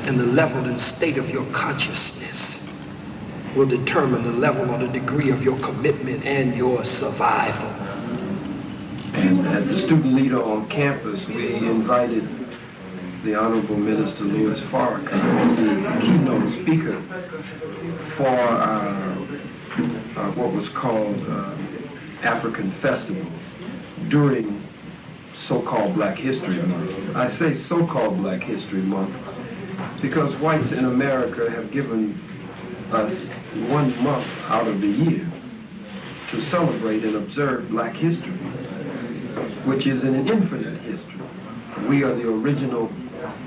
and the level and state of your consciousness will determine the level or the degree of your commitment and your survival. And as the student leader on campus, we invited the Honorable Minister Louis Farrakhan, the keynote speaker for what was called African Festival during so-called Black History Month. I say so-called Black History Month because whites in America have given us 1 month out of the year to celebrate and observe Black history, which is an infinite history. We are the original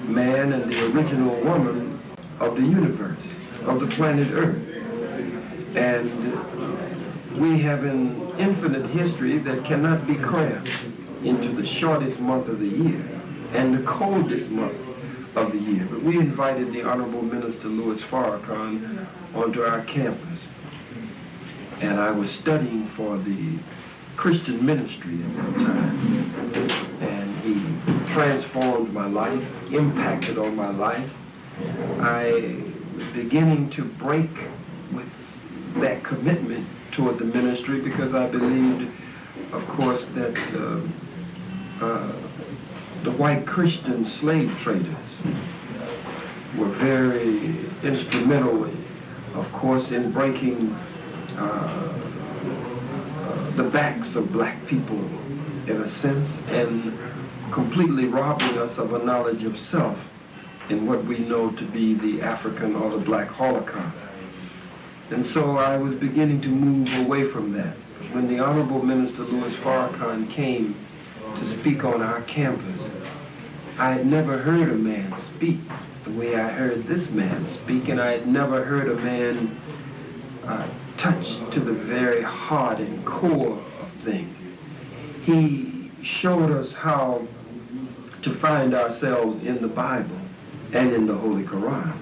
man and the original woman of the universe, of the planet Earth. And we have an infinite history that cannot be crammed into the shortest month of the year and the coldest month of the year. But we invited the Honorable Minister Louis Farrakhan onto our campus. And I was studying for the Christian ministry at that time. And he transformed my life, impacted on my life. I was beginning to break with that commitment toward the ministry because I believed, of course, that the white Christian slave traders were very instrumental, of course, in breaking the backs of black people, in a sense, and completely robbing us of a knowledge of self in what we know to be the African or the Black Holocaust. And so I was beginning to move away from that. When the Honorable Minister Louis Farrakhan came to speak on our campus, I had never heard a man speak the way I heard this man speak, and I had never heard a man touch to the very heart and core of things. He showed us how to find ourselves in the Bible and in the Holy Quran.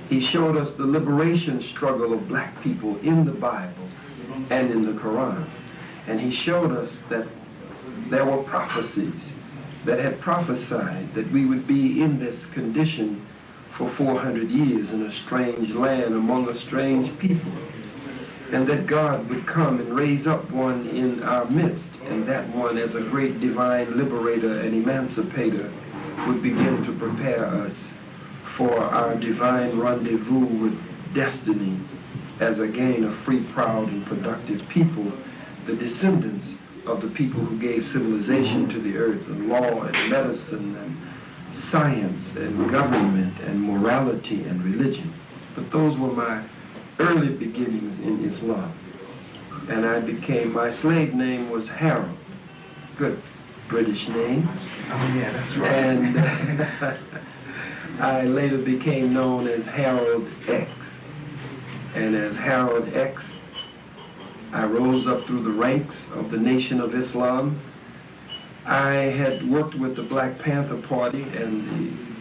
He showed us the liberation struggle of black people in the Bible and in the Quran. And he showed us that there were prophecies that had prophesied that we would be in this condition for 400 years in a strange land among a strange people, and that God would come and raise up one in our midst, and that one, as a great divine liberator and emancipator, would begin to prepare us for our divine rendezvous with destiny as again a free, proud, and productive people, the descendants of the people who gave civilization to the earth, and law and medicine and science and government and morality and religion. But those were my early beginnings in Islam. And my slave name was Harold. Good British name. Oh yeah, that's right. And I later became known as Harold X. And as Harold X, I rose up through the ranks of the Nation of Islam. I had worked with the Black Panther Party and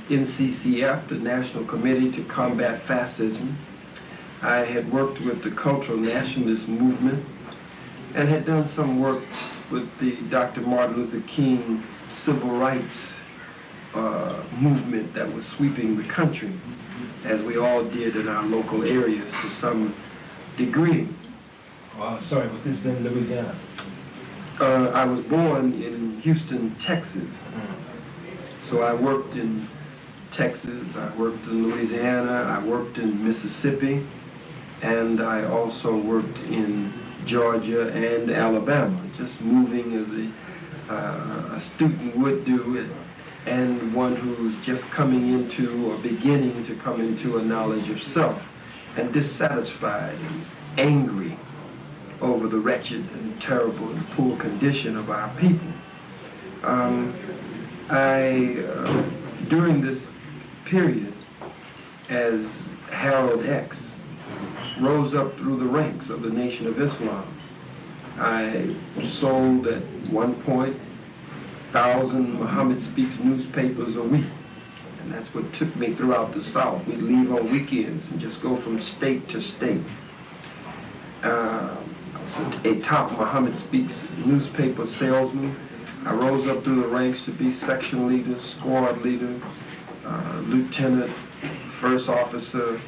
the NCCF, the National Committee to Combat Fascism. I had worked with the Cultural Nationalist Movement and had done some work with the Dr. Martin Luther King Civil Rights movement that was sweeping the country, as we all did in our local areas to some degree. Oh, sorry, was this in Louisiana? I was born in Houston, Texas. So I worked in Texas, I worked in Louisiana, I worked in Mississippi, and I also worked in Georgia and Alabama, just moving as a student would do, and one who's just coming into or beginning to come into a knowledge of self, and dissatisfied and angry over the wretched and terrible and poor condition of our people. During this period, as Harold X rose up through the ranks of the Nation of Islam, I sold at one point 1,000 Muhammad Speaks newspapers a week. And that's what took me throughout the South. We'd leave on weekends and just go from state to state. I was a top Muhammad Speaks newspaper salesman. I rose up through the ranks to be section leader, squad leader, lieutenant, first officer,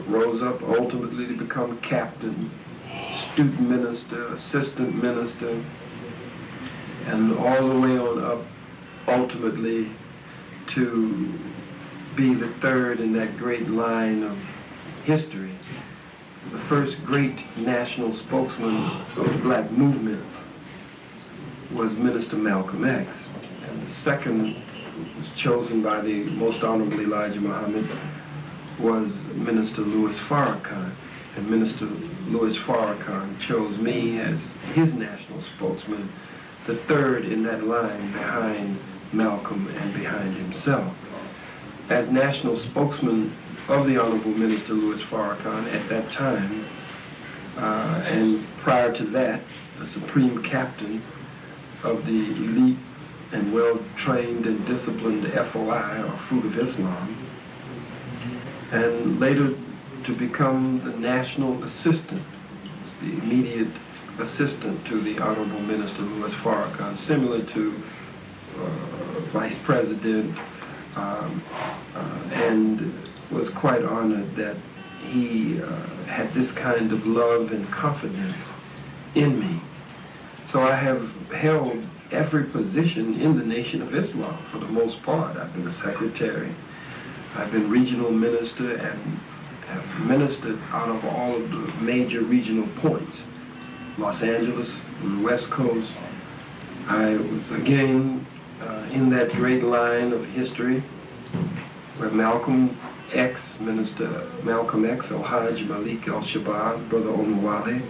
rose up ultimately to become captain, student minister, assistant minister, and all the way on up ultimately to be the third in that great line of history. The first great national spokesman of the black movement was Minister Malcolm X. And the second was chosen by the Most Honorable Elijah Muhammad was Minister Louis Farrakhan. And Minister Louis Farrakhan chose me as his national spokesman, the third in that line behind Malcolm and behind himself. As national spokesman of the Honorable Minister Louis Farrakhan at that time, and prior to that, the supreme captain of the elite and well-trained and disciplined FOI, or Fruit of Islam, and later to become the national assistant, the immediate assistant to the Honorable Minister Louis Farrakhan, similar to Vice President, and was quite honored that he had this kind of love and confidence in me. So I have held every position in the Nation of Islam for the most part. I've been a secretary, I've been regional minister, and have ministered out of all of the major regional points. Los Angeles, on the West Coast. I was again in that great line of history where Malcolm X, Minister Malcolm X, Al-Hajj Malik Al-Shabazz, Brother Omawale,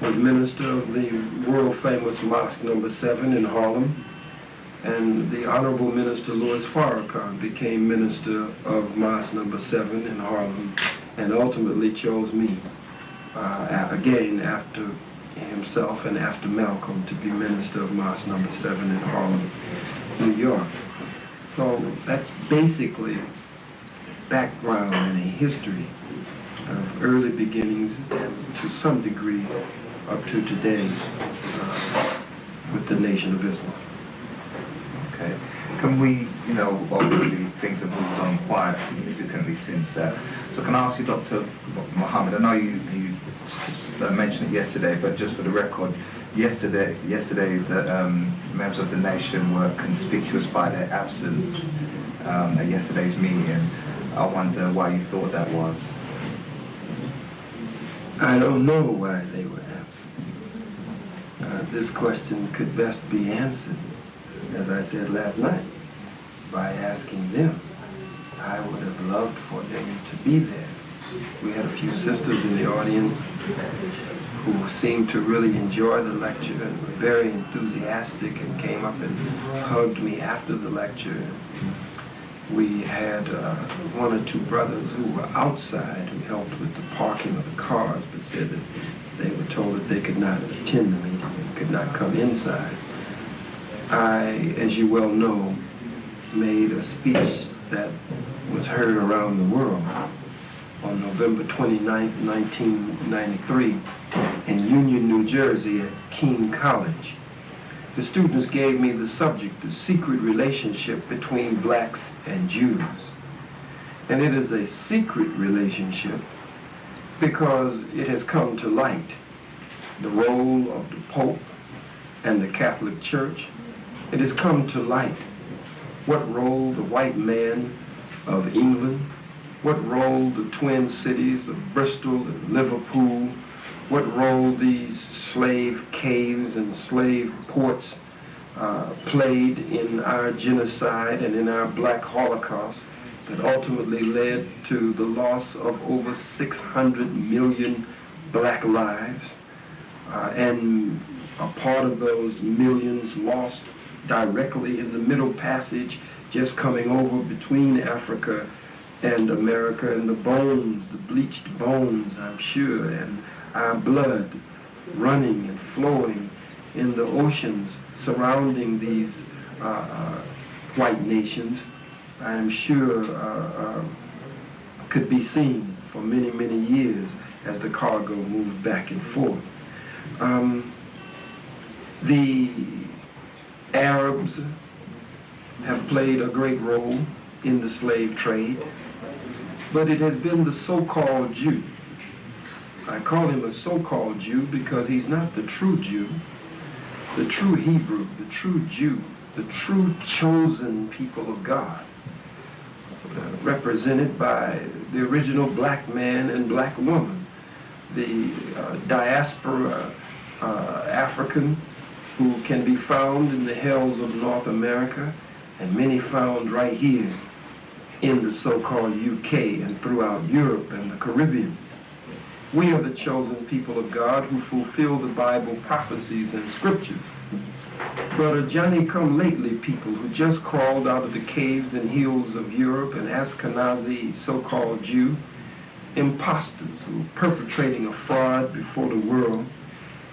was minister of the world-famous Mosque No. 7 in Harlem, and the Honorable Minister Louis Farrakhan became minister of Mosque No. 7 in Harlem, and ultimately chose me, again after himself and after Malcolm, to be minister of Mosque No. 7 in Harlem, New York. So that's basically background and a history of early beginnings and to some degree up to today with the Nation of Islam. Okay. Can we, obviously things have moved on quite significantly since that. So can I ask you, Dr. Muhammad, I know you mentioned it yesterday, but just for the record, yesterday the members of the nation were conspicuous by their absence at yesterday's meeting. I wonder why you thought that was. I don't know why they were absent. This question could best be answered, as I said last night, by asking them. I would have loved for them to be there. We had a few sisters in the audience who seemed to really enjoy the lecture and were very enthusiastic and came up and hugged me after the lecture. We had one or two brothers who were outside who helped with the parking of the cars, but said that they were told that they could not attend the meeting and could not come inside. I, as you well know, made a speech that was heard around the world on November 29th, 1993 in Union, New Jersey at Keene College. The students gave me the subject, the secret relationship between blacks and Jews. And it is a secret relationship because it has come to light. The role of the Pope and the Catholic Church, it has come to light what role the white man of England, what role the twin cities of Bristol and Liverpool, what role these slave caves and slave ports played in our genocide and in our black Holocaust that ultimately led to the loss of over 600 million black lives, and a part of those millions lost directly in the Middle Passage, just coming over between Africa and America, and the bones, the bleached bones, I'm sure, and our blood running and flowing in the oceans surrounding these white nations, I am sure could be seen for many, many years as the cargo moved back and forth. The Arabs have played a great role in the slave trade. but it has been the so-called Jew. I call him a so-called Jew because he's not the true Jew, the true Hebrew, the true Jew, the true chosen people of God, represented by the original black man and black woman, the diaspora African who can be found in the hills of North America, and many found right here in the so-called UK and throughout Europe and the Caribbean. We are the chosen people of God who fulfill the Bible prophecies and scriptures. But a Johnny-come-lately people who just crawled out of the caves and hills of Europe, and Ashkenazi so-called Jew, imposters who are perpetrating a fraud before the world,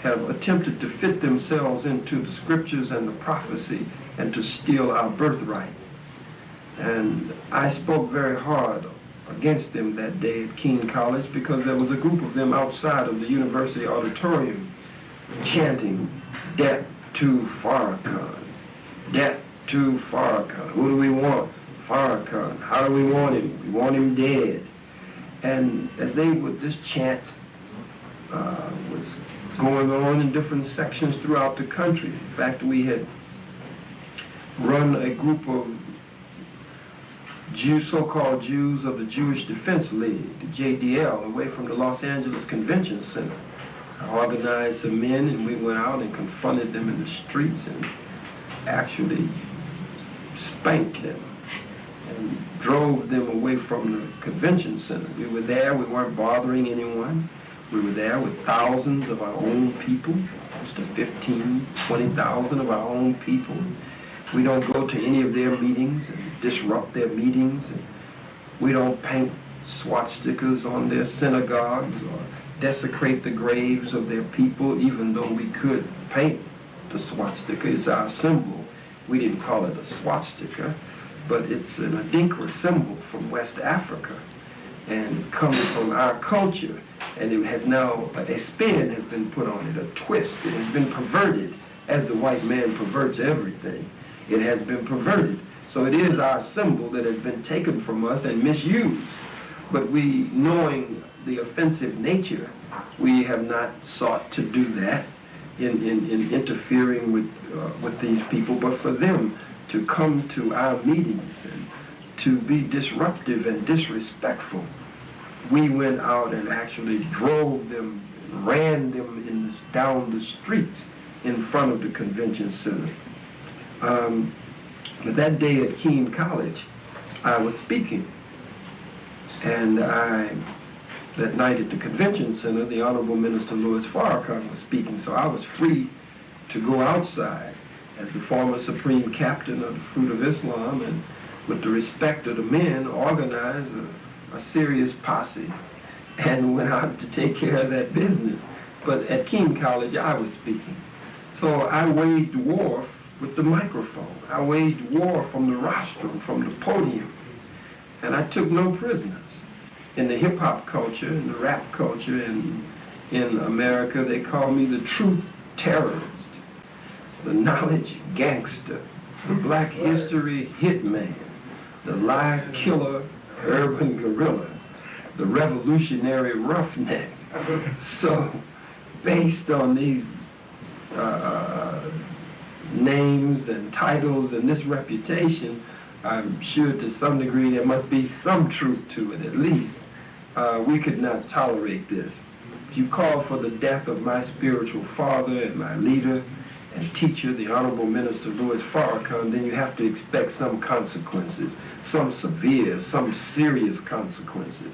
have attempted to fit themselves into the scriptures and the prophecy and to steal our birthright. And I spoke very hard against them that day at Keene College because there was a group of them outside of the university auditorium chanting, "Death to Farrakhan, death to Farrakhan. Who do we want? Farrakhan. How do we want him? We want him dead." And as they would, this chant was going on in different sections throughout the country. In fact, we had run a group of so-called Jews of the Jewish Defense League, the JDL, away from the Los Angeles Convention Center. I organized some men, and we went out and confronted them in the streets and actually spanked them and drove them away from the convention center. We were there, we weren't bothering anyone. We were there with thousands of our own people, close to 15, 20,000 of our own people. We don't go to any of their meetings and disrupt their meetings. And we don't paint swastikas on their synagogues or desecrate the graves of their people, even though we could paint the swastika. It's our symbol. We didn't call it a swastika, but it's an Adinkra symbol from West Africa, and it comes from our culture, and it has now, a spin has been put on it, a twist. It has been perverted, as the white man perverts everything. It has been perverted. So it is our symbol that has been taken from us and misused. But we, knowing the offensive nature, we have not sought to do that in interfering with these people, but for them to come to our meetings and to be disruptive and disrespectful. We went out and actually drove them, ran them down the streets in front of the convention center. But that day at Keene College, I was speaking, and that night at the convention center, the Honorable Minister Louis Farrakhan was speaking, so I was free to go outside as the former Supreme Captain of the Fruit of Islam, and with the respect of the men, organized a serious posse and went out to take care of that business. But at Keene College, I was speaking. So I waged war with the microphone. I waged war from the rostrum, from the podium, and I took no prisoners. In the hip-hop culture, in the rap culture, in America, they call me the truth terrorist, the knowledge gangster, the black history hitman, the lie killer, urban guerrilla, the revolutionary roughneck. So, based on these names and titles and this reputation, I'm sure to some degree there must be some truth to it, at least. We could not tolerate this. If you call for the death of my spiritual father and my leader and teacher, the Honorable Minister Louis Farrakhan, then you have to expect some consequences, some severe, some serious consequences.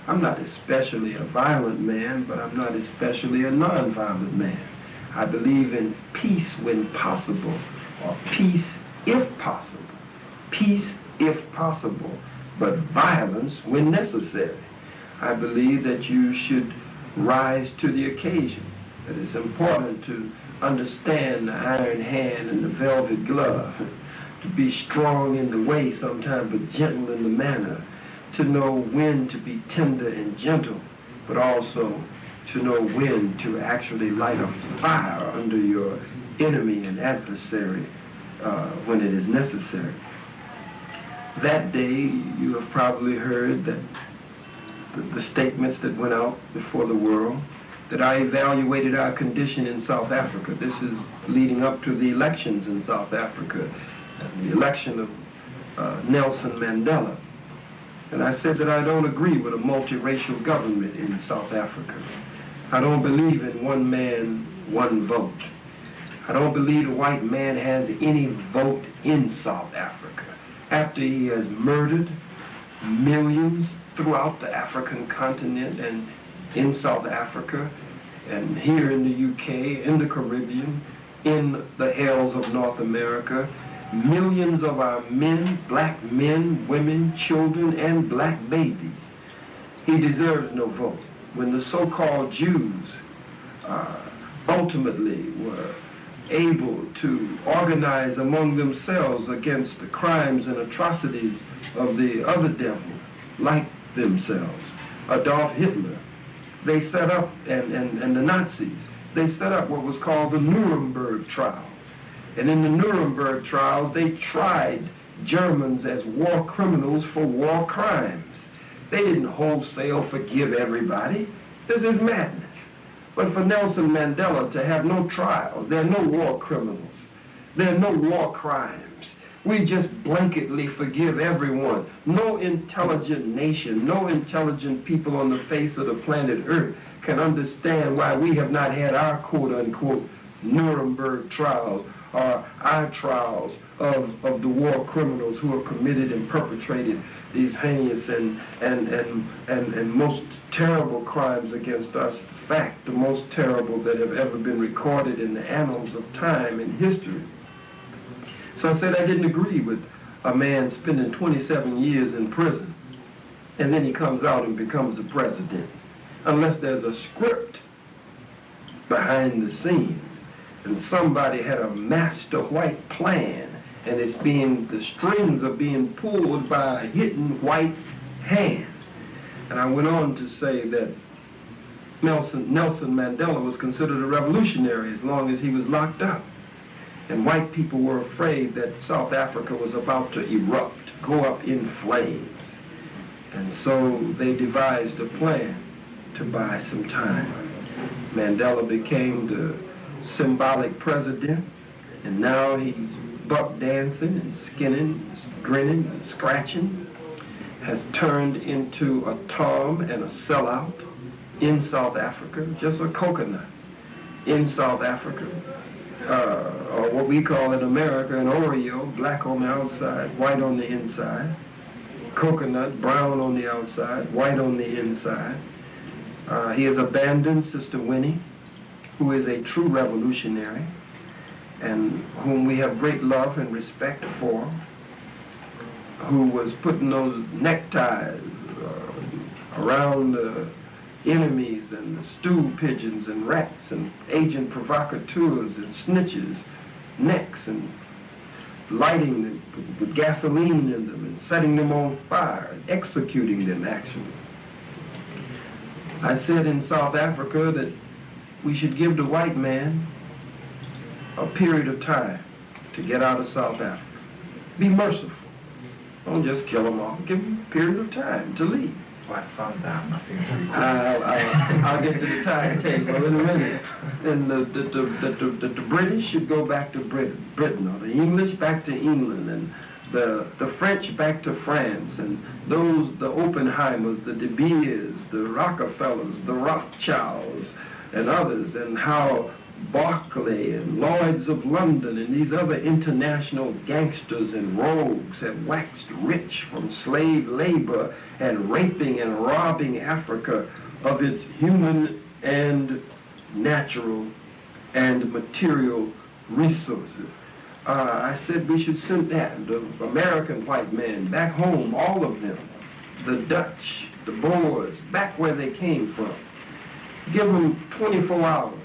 I'm not especially a violent man, but I'm not especially a non-violent man. I believe in peace when possible, or peace if possible. Peace if possible, but violence when necessary. I believe that you should rise to the occasion. That it's important to understand the iron hand and the velvet glove, to be strong in the way sometimes, but gentle in the manner, to know when to be tender and gentle, but also to know when to actually light a fire under your enemy and adversary when it is necessary. That day, you have probably heard that the statements that went out before the world, that I evaluated our condition in South Africa. This is leading up to the elections in South Africa, the election of Nelson Mandela. And I said that I don't agree with a multiracial government in South Africa. I don't believe in one man, one vote. I don't believe the white man has any vote in South Africa. After he has murdered millions throughout the African continent and in South Africa and here in the UK, in the Caribbean, in the hells of North America, millions of our men, black men, women, children, and black babies. He deserves no vote. When the so-called Jews ultimately were able to organize among themselves against the crimes and atrocities of the other devil, like themselves, Adolf Hitler, they set up, and the Nazis, they set up what was called the Nuremberg trials. And in the Nuremberg trials, they tried Germans as war criminals for war crimes. They didn't wholesale forgive everybody. This is madness. But for Nelson Mandela to have no trials, there are no war criminals, there are no war crimes. We just blanketly forgive everyone. No intelligent nation, no intelligent people on the face of the planet Earth can understand why we have not had our quote-unquote Nuremberg trials or our trials of the war criminals who have committed and perpetrated these heinous and most terrible crimes against us. In fact, the most terrible that have ever been recorded in the annals of time and history. So I said I didn't agree with a man spending 27 years in prison and then he comes out and becomes the president, unless there's a script behind the scenes and somebody had a master white plan and the strings are being pulled by a hidden white hand. And I went on to say that Nelson Mandela was considered a revolutionary as long as he was locked up. And white people were afraid that South Africa was about to erupt, go up in flames. And so they devised a plan to buy some time. Mandela became the symbolic president, and now he's buck dancing and skinning, grinning and scratching, has turned into a Tom and a sellout in South Africa, just a coconut in South Africa. Or what we call in America an Oreo, black on the outside, white on the inside. Coconut, brown on the outside, white on the inside. He has abandoned Sister Winnie, who is a true revolutionary, and whom we have great love and respect for, who was putting those neckties around the enemies and the stool pigeons and rats and agent provocateurs and snitches' necks and lighting them with gasoline in them and setting them on fire and executing them, actually. I said in South Africa that we should give the white man a period of time to get out of South Africa. Be merciful. Don't just kill them off. Give them a period of time to leave. By sundown, nothing to I'll get to the timetable in a minute. And the British should go back to Britain, or the English back to England, and the French back to France, and the Oppenheimers, the De Beers, the Rockefellers, the Rothschilds, and others, and how Barclay and Lloyds of London and these other international gangsters and rogues have waxed rich from slave labor and raping and robbing Africa of its human and natural and material resources. I said we should send that, the American white men back home, all of them, the Dutch, the Boers, back where they came from. Give them 24 hours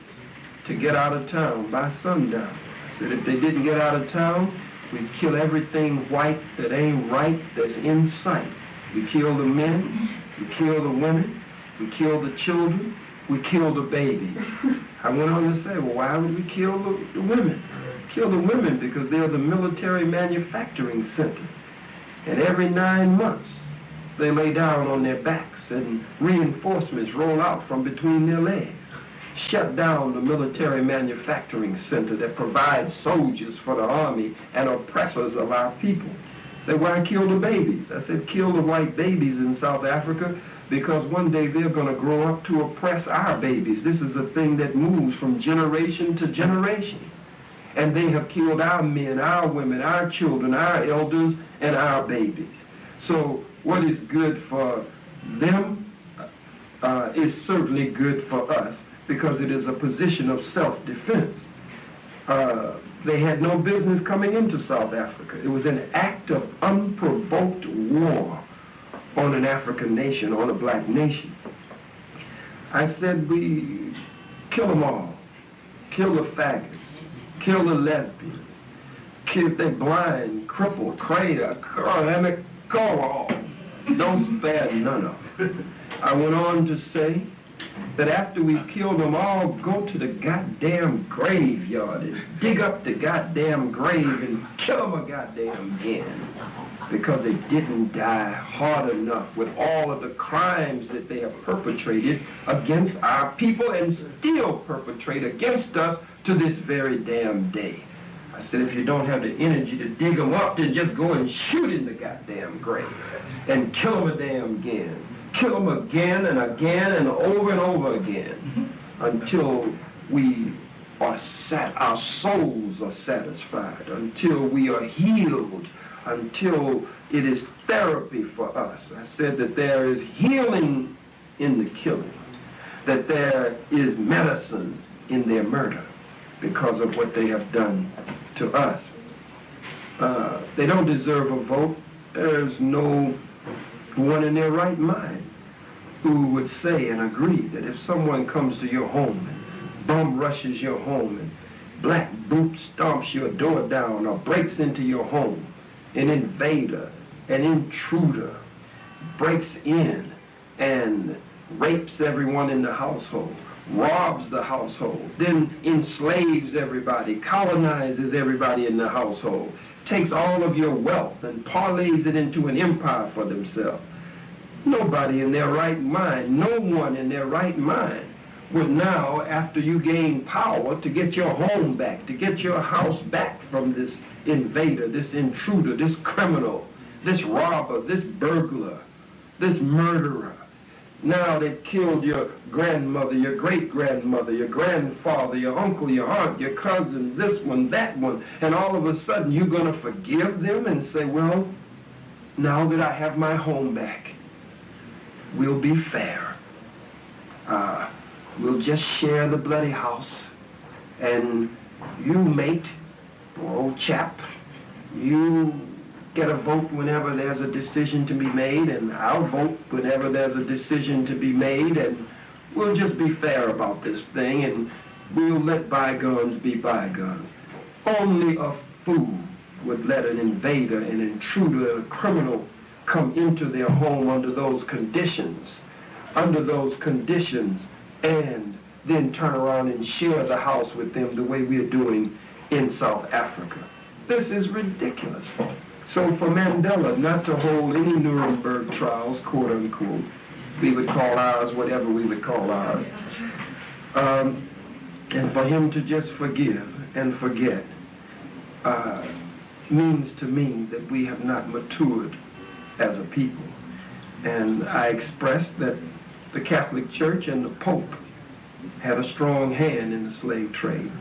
to get out of town by sundown. I said if they didn't get out of town, we'd kill everything white that ain't right that's in sight. We kill the men, we kill the women, we kill the children, we kill the babies. I went on to say, well, why would we kill the women? Kill the women because they're the military manufacturing center. And every 9 months, They lay down on their backs and reinforcements roll out from between their legs. Shut down the military manufacturing center that provides soldiers for the army and oppressors of our people. They said, why kill the babies? I said, kill the white babies in South Africa because one day they're going to grow up to oppress our babies. This is a thing that moves from generation to generation. And they have killed our men, our women, our children, our elders, and our babies. So what is good for them is certainly good for us because it is a position of self-defense. They had no business coming into South Africa. It was an act of unprovoked war on an African nation, on a black nation. I said, we kill them all. Kill the faggots. Kill the lesbians. Kill if they're blind, crippled, crater, go all. Don't spare none of them. I went on to say that after we kill them all, go to the goddamn graveyard and dig up the goddamn grave and kill them a goddamn again. Because they didn't die hard enough with all of the crimes that they have perpetrated against our people and still perpetrate against us to this very damn day. I said, if you don't have the energy to dig them up, then just go and shoot in the goddamn grave and kill them a damn again. Kill them again and again and over again until we are our souls are satisfied, until we are healed, until it is therapy for us. I said that there is healing in the killing, that there is medicine in their murder because of what they have done to us. They don't deserve a vote. There's no one in their right mind who would say and agree that if someone comes to your home and bum rushes your home and black boot stomps your door down or breaks into your home, an invader, an intruder, breaks in and rapes everyone in the household, robs the household, then enslaves everybody, colonizes everybody in the household, takes all of your wealth and parlays it into an empire for themselves. Nobody in their right mind, no one in their right mind would now, after you gain power, to get your home back, to get your house back from this invader, this intruder, this criminal, this robber, this burglar, this murderer. Now they've killed your grandmother, your great-grandmother, your grandfather, your uncle, your aunt, your cousin, this one, that one, and all of a sudden you're going to forgive them and say, well, now that I have my home back, we'll be fair. We'll just share the bloody house, and you, mate, or old chap, you get a vote whenever there's a decision to be made, and I'll vote whenever there's a decision to be made, and we'll just be fair about this thing, and we'll let bygones be bygones. Only a fool would let an invader, an intruder, a criminal come into their home under those conditions, and then turn around and share the house with them the way we're doing in South Africa. This is ridiculous. So for Mandela not to hold any Nuremberg trials, quote unquote, we would call ours whatever we would call ours, and for him to just forgive and forget means to me that we have not matured as a people. And I expressed that the Catholic Church and the Pope had a strong hand in the slave trade.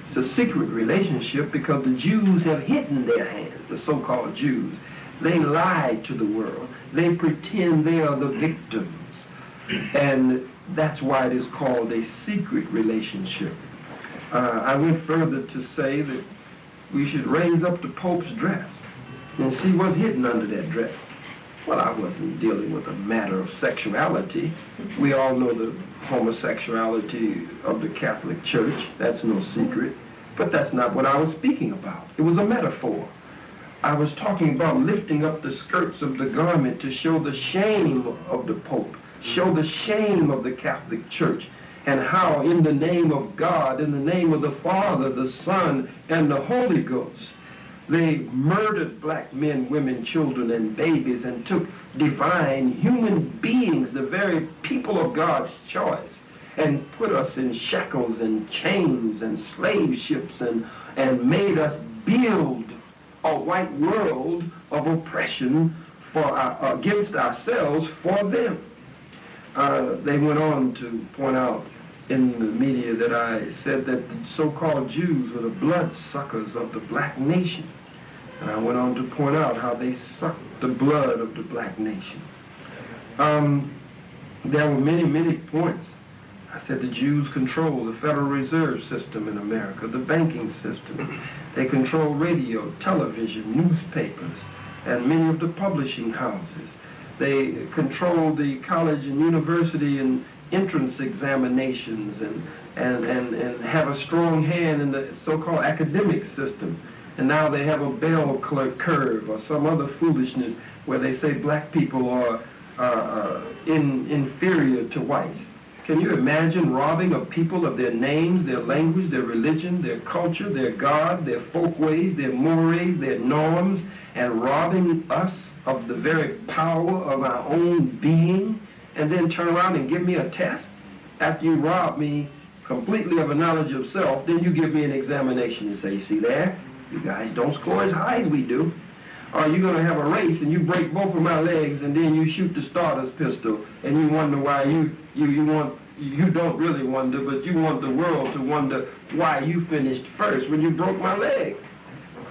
It's a secret relationship because the Jews have hidden their hands, the so-called Jews. They lie to the world. They pretend they are the victims. And that's why it is called a secret relationship. I went further to say that we should raise up the Pope's dress and see what's hidden under that dress. Well, I wasn't dealing with a matter of sexuality. We all know the homosexuality of the Catholic Church. That's no secret. But that's not what I was speaking about. It was a metaphor. I was talking about lifting up the skirts of the garment to show the shame of the Pope, show the shame of the Catholic Church, and how in the name of God, in the name of the Father, the Son, and the Holy Ghost, they murdered black men, women, children, and babies and took divine human beings, the very people of God's choice, and put us in shackles and chains and slave ships and made us build a white world of oppression against ourselves for them. They went on to point out in the media that I said that the so-called Jews were the bloodsuckers of the black nation. And I went on to point out how they sucked the blood of the black nation. There were many, many points. I said the Jews control the Federal Reserve System in America, the banking system. They control radio, television, newspapers, and many of the publishing houses. They control the college and university and entrance examinations and have a strong hand in the so-called academic system. And now they have a bell curve or some other foolishness where they say black people are inferior to whites. Can you imagine robbing a people of their names, their language, their religion, their culture, their God, their folkways, their mores, their norms, and robbing us of the very power of our own being, and then turn around and give me a test? After you rob me completely of a knowledge of self, then you give me an examination and say, you see there, you guys don't score as high as we do. Or you're going to have a race and you break both of my legs and then you shoot the starter's pistol and you wonder why you don't really wonder, but you want the world to wonder why you finished first when you broke my leg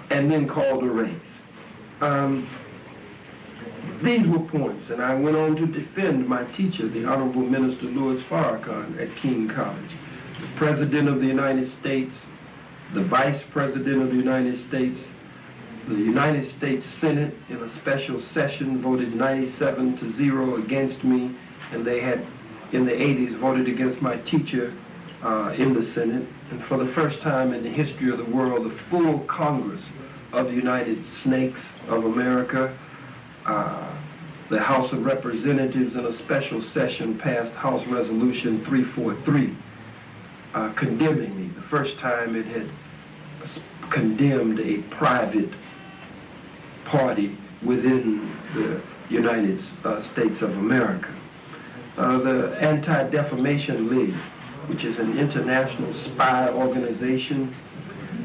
and then called a race. These were points, and I went on to defend my teacher, the Honorable Minister Louis Farrakhan at King College, the President of the United States, the Vice President of the United States. The United States Senate in a special session voted 97-0 against me, and they had, in the 80s, voted against my teacher in the Senate. And for the first time in the history of the world, the full Congress of the United Snakes of America, the House of Representatives in a special session passed House Resolution 343, condemning me. The first time it had condemned a private party within the United States of America. The Anti-Defamation League, which is an international spy organization,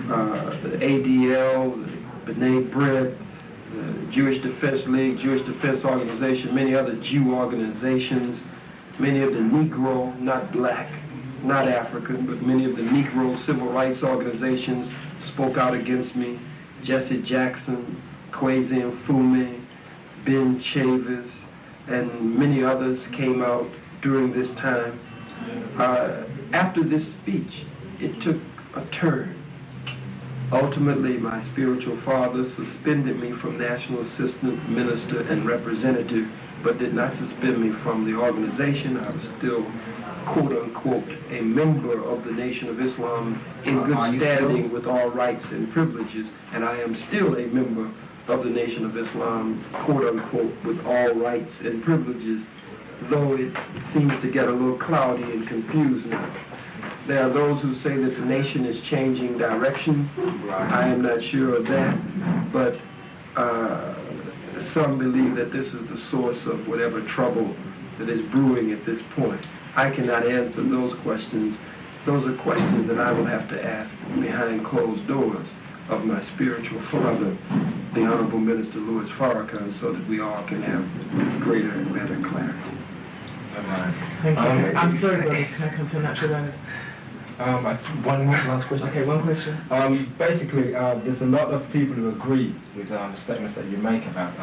the ADL, the B'nai B'rith, the Jewish Defense League, Jewish Defense Organization, many other Jew organizations, many of the Negro, not black, not African, but many of the Negro civil rights organizations spoke out against me. Jesse Jackson, Kwesi Mfume, Ben Chavis, and many others came out during this time. After this speech, it took a turn. Ultimately, my spiritual father suspended me from National Assistant Minister and Representative, but did not suspend me from the organization. I was still, quote-unquote, a member of the Nation of Islam in good standing with all rights and privileges, and I am still a member of the Nation of Islam, quote-unquote, with all rights and privileges, though it seems to get a little cloudy and confused now. There are those who say that the nation is changing direction. I am not sure of that, but some believe that this is the source of whatever trouble that is brewing at this point. I cannot answer those questions. Those are questions that I will have to ask behind closed doors of my spiritual father, the Honorable Minister Louis Farrakhan, so that we all can have greater and better clarity. Thank you. I'm sorry, brother. Can I come to a natural language? One more last question. Okay, one question. Basically, there's a lot of people who agree with the statements that you make about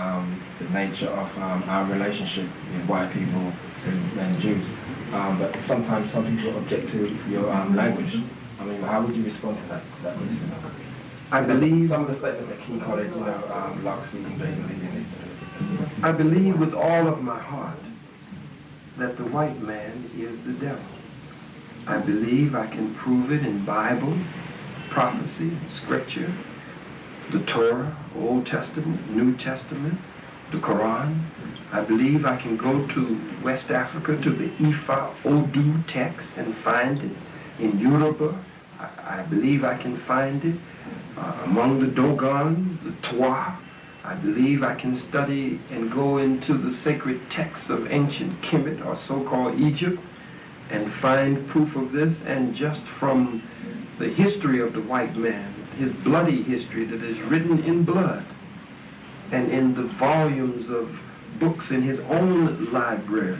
the nature of our relationship with white people and Jews. But sometimes some people object to your language. I mean, how would you respond to that? I believe some of the statements that King Khalid, Loxley, and I believe with all of my heart that the white man is the devil. I believe I can prove it in Bible, prophecy, scripture, the Torah, Old Testament, New Testament, the Quran. I believe I can go to West Africa to the Ifa Odu text and find it in Yoruba. I believe I can find it among the Dogons, the Twa. I believe I can study and go into the sacred texts of ancient Kemet, or so-called Egypt, and find proof of this, and just from the history of the white man, his bloody history that is written in blood, and in the volumes of books in his own libraries,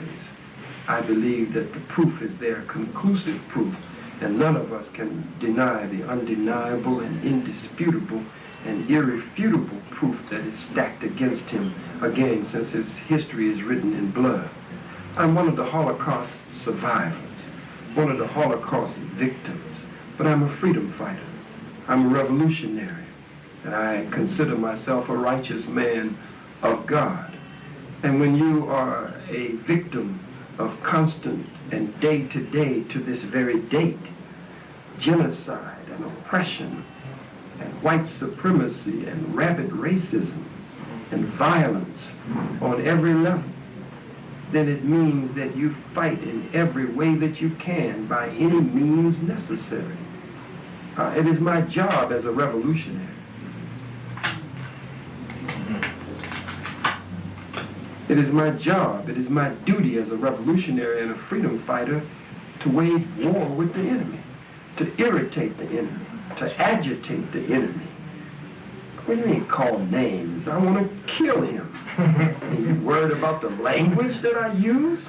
I believe that the proof is there, conclusive proof, and none of us can deny the undeniable and indisputable and irrefutable proof that is stacked against him, again, since his history is written in blood. I'm one of the Holocaust survivors, one of the Holocaust victims, but I'm a freedom fighter. I'm a revolutionary, and I consider myself a righteous man of God. And when you are a victim of constant and day-to-day, to this very date, genocide and oppression and white supremacy and rabid racism and violence on every level, then it means that you fight in every way that you can by any means necessary. It is my job as a revolutionary. It is my job, it is my duty as a revolutionary and a freedom fighter to wage war with the enemy, to irritate the enemy, to agitate the enemy. What do you mean call names? I want to kill him. Are you worried about the language that I use?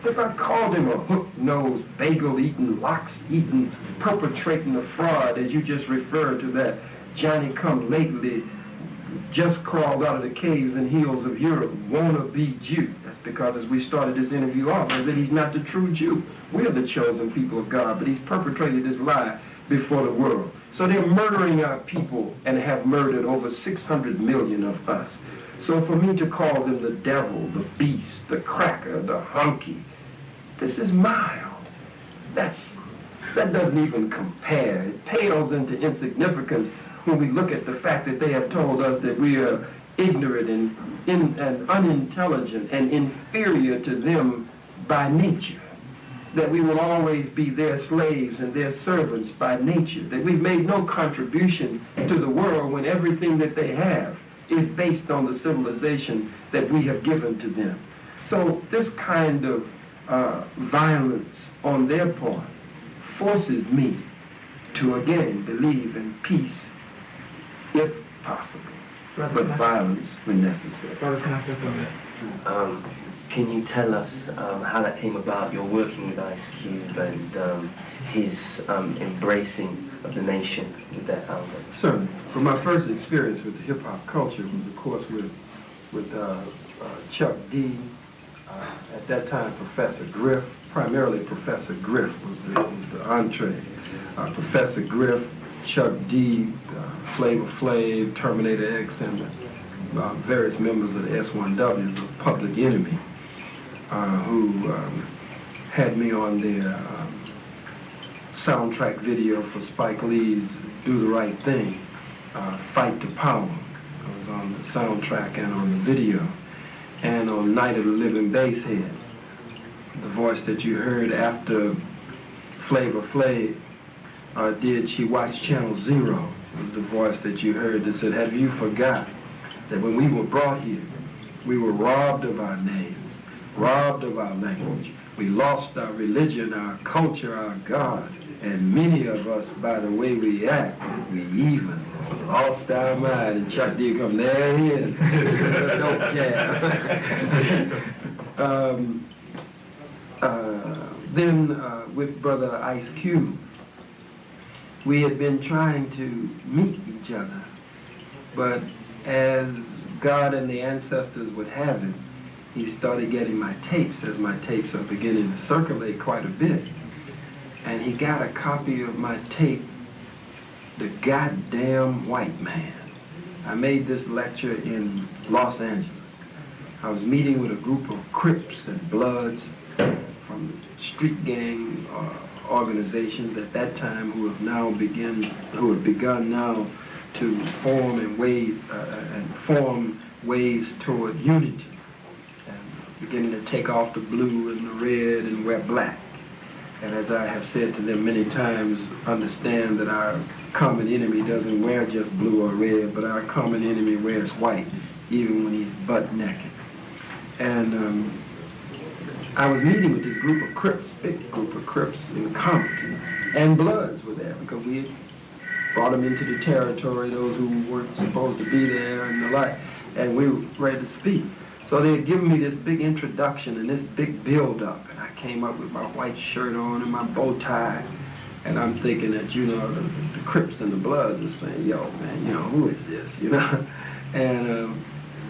If I called him a hook-nosed, bagel-eating, lox-eating, perpetrating a fraud, as you just referred to that Johnny-come-lately, just crawled out of the caves and hills of Europe, wannabe Jew. That's because as we started this interview off, I said he's not the true Jew. We're the chosen people of God, but he's perpetrated this lie before the world. So they're murdering our people and have murdered over 600 million of us. So for me to call them the devil, the beast, the cracker, the hunky, this is mild. That doesn't even compare. It pales into insignificance when we look at the fact that they have told us that we are ignorant and unintelligent and inferior to them by nature, that we will always be their slaves and their servants by nature, that we've made no contribution to the world when everything that they have is based on the civilization that we have given to them. So this kind of violence on their part forces me to again believe in peace if possible, but violence when necessary. Can you tell us how that came about, your working with Ice Cube and his embracing of the nation with that album? Certainly. From my first experience with the hip-hop culture was, of course, with Chuck D, at that time Professor Griff, primarily Professor Griff was the entree. Professor Griff, Chuck D, Flavor Flav, Terminator X, and various members of the S1Ws of Public Enemy, who had me on their soundtrack video for Spike Lee's Do the Right Thing, Fight to Power. I was on the soundtrack and on the video. And on Night of the Living Basshead, the voice that you heard after Flavor Flav did She Watched Channel Zero, was the voice that you heard that said, have you forgot that when we were brought here, we were robbed of our names, robbed of our language. We lost our religion, our culture, our God, and many of us, by the way we act, we even lost our mind. And Chuck D come, there he is. Don't care. Then with Brother Ice Cube, we had been trying to meet each other, but as God and the ancestors would have it, he started getting my tapes, as my tapes are beginning to circulate quite a bit. And he got a copy of my tape, The Goddamn White Man. I made this lecture in Los Angeles. I was meeting with a group of Crips and Bloods from street gang organizations at that time who have begun now to form and form ways toward unity, and beginning to take off the blue and the red and wear black. And as I have said to them many times, understand that our common enemy doesn't wear just blue or red, but our common enemy wears white. even when he's butt naked. And I was meeting with this group of Crips, big group of Crips in Compton, and Bloods were there because we had brought them into the territory, those who weren't supposed to be there and the like, and we were ready to speak. So they had given me this big introduction and this big build-up, and I came up with my white shirt on and my bow tie, and I'm thinking that, you know, the Crips and the Bloods are saying, yo, man, you know, who is this, you know? And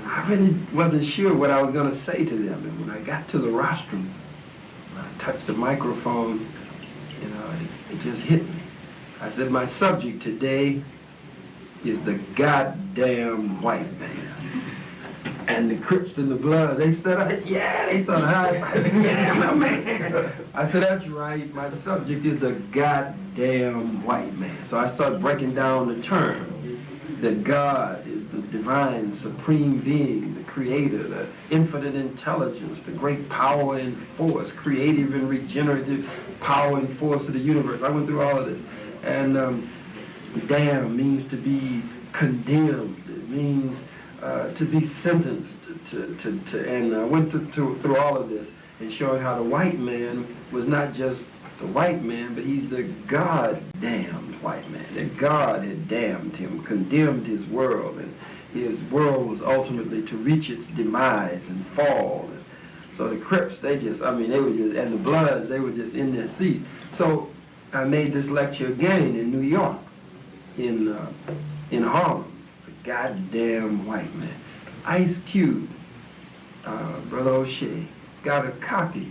I really wasn't sure what I was going to say to them, and when I got to the rostrum, I touched the microphone, you know, it just hit me. I said, my subject today is the goddamn white man. And the Crips and the Bloods, they said, yeah, they started high-fiving, yeah, my man. I said, that's right, my subject is the goddamn white man. So I started breaking down the term, that God is the divine, supreme being, the creator, the infinite intelligence, the great power and force, creative and regenerative power and force of the universe. I went through all of this. And damn means to be condemned. It means to be sentenced and I went through all of this and showing how the white man was not just the white man, but he's the God-damned white man. That God had damned him, condemned his world, and his world was ultimately to reach its demise and fall. And so the Crips, they were just, and the Bloods, they were just in their seats. So I made this lecture again in New York, in Harlem. Goddamn white man. Ice Cube, Brother O'Shea, got a copy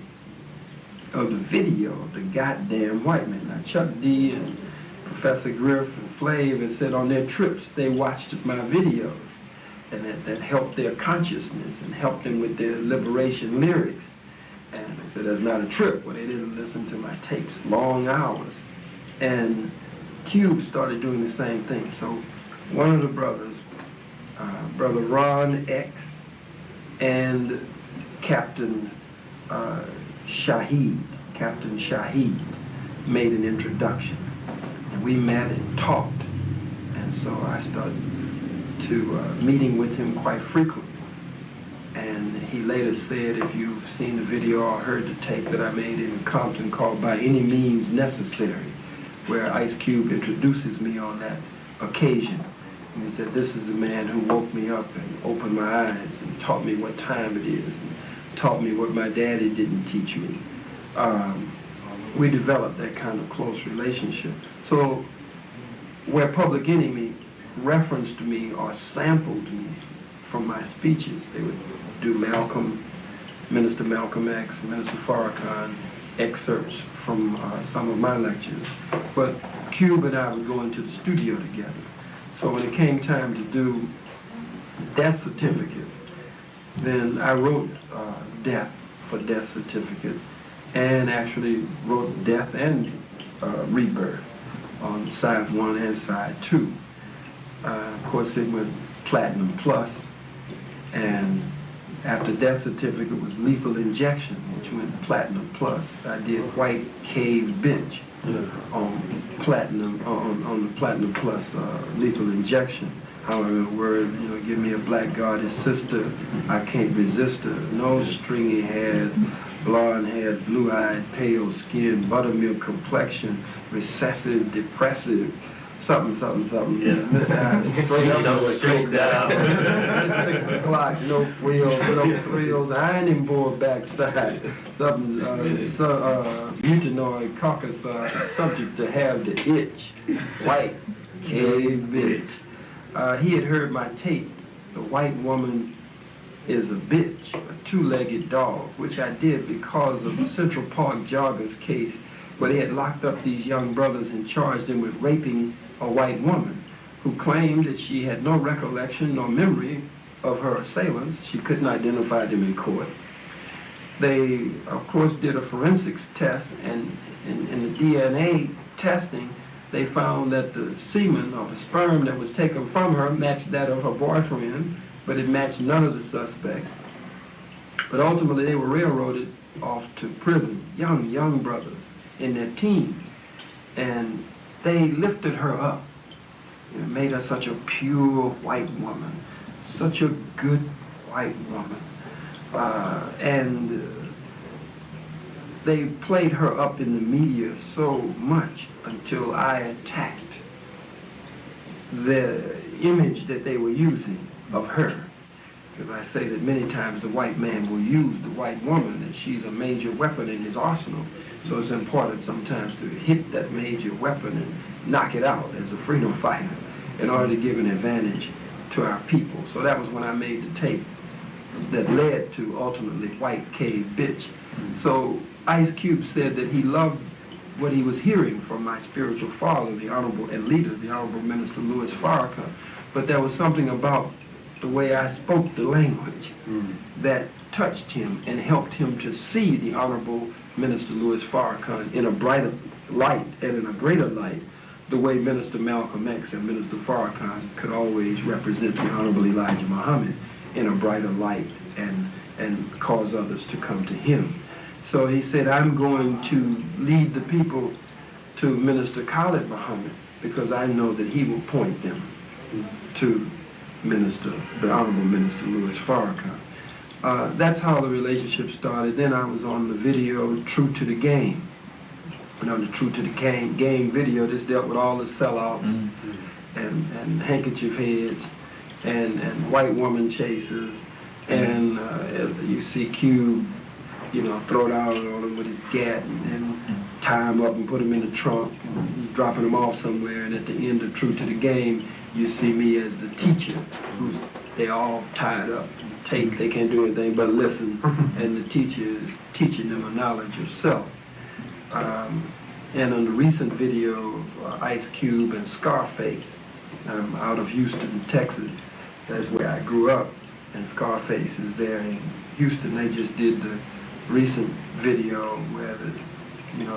of the video of the goddamn white man. Now Chuck D and Professor Griff and Flav had said on their trips they watched my videos, and that helped their consciousness and helped them with their liberation lyrics. And they said that's not a trip. Well, they didn't listen to my tapes, long hours. And Cube started doing the same thing. So one of the brothers, Brother Ron X and Captain Shahid made an introduction. And we met and talked. And so I started to meeting with him quite frequently. And he later said, if you've seen the video or heard the tape that I made in Compton called By Any Means Necessary, where Ice Cube introduces me on that occasion. And he said, this is the man who woke me up and opened my eyes and taught me what time it is and taught me what my daddy didn't teach me. We developed that kind of close relationship. So where Public Enemy referenced me or sampled me from my speeches, they would do Minister Malcolm X, Minister Farrakhan excerpts from some of my lectures. But Cube and I would go into the studio together. So when it came time to do death certificate, then I wrote death for death certificate and actually wrote death and rebirth on side 1 and side 2. Of course, it went platinum plus, and after death certificate was lethal injection, which went platinum plus. I did White Cave Bitch on platinum, on the platinum plus lethal injection. However, word, you know, give me a black goddess sister, I can't resist her. No stringy hairs, blonde hair, blue-eyed, pale skin, buttermilk complexion, recessive, depressive, something. Yeah. Straight down. 6 o'clock, no frills, no thrills, ironing board backside. Something, mutinoid caucus, subject to have the itch. White, cave bitch. He had heard my tape, The White Woman is a Bitch, a Two-Legged Dog, which I did because of the Central Park joggers case where they had locked up these young brothers and charged them with raping a white woman who claimed that she had no recollection nor memory of her assailants. She couldn't identify them in court. They, of course, did a forensics test, and in the DNA testing, they found that the semen or the sperm that was taken from her matched that of her boyfriend, but it matched none of the suspects. But ultimately, they were railroaded off to prison, young brothers in their teens. And they lifted her up and made her such a pure white woman, such a good white woman. And they played her up in the media so much until I attacked the image that they were using of her. Because I say that many times the white man will use the white woman, and she's a major weapon in his arsenal. So it's important sometimes to hit that major weapon and knock it out as a freedom fighter in order to give an advantage to our people. So that was when I made the tape that led to ultimately White Cave Bitch. So Ice Cube said that he loved what he was hearing from my spiritual father, the Honorable and leader, the Honorable Minister Louis Farrakhan. But there was something about the way I spoke the language that touched him and helped him to see the Honorable Minister Louis Farrakhan in a brighter light and in a greater light, the way Minister Malcolm X and Minister Farrakhan could always represent the Honorable Elijah Muhammad in a brighter light and cause others to come to him. So he said, I'm going to lead the people to Minister Khalid Muhammad because I know that he will point them to the Honorable Minister Louis Farrakhan. That's how the relationship started. Then I was on the video True to the Game. And on the True to the Game video, this dealt with all the sellouts and handkerchief heads and white woman chasers. And you see Cube, throw it out on him with his gat and tie him up and put him in the trunk, and dropping him off somewhere. And at the end of True to the Game, you see me as the teacher, they all tied up, tape, they can't do anything but listen, and the teacher is teaching them a knowledge of self. And on the recent video of Ice Cube and Scarface, out of Houston, Texas, that's where I grew up, and Scarface is there in Houston. They just did the recent video where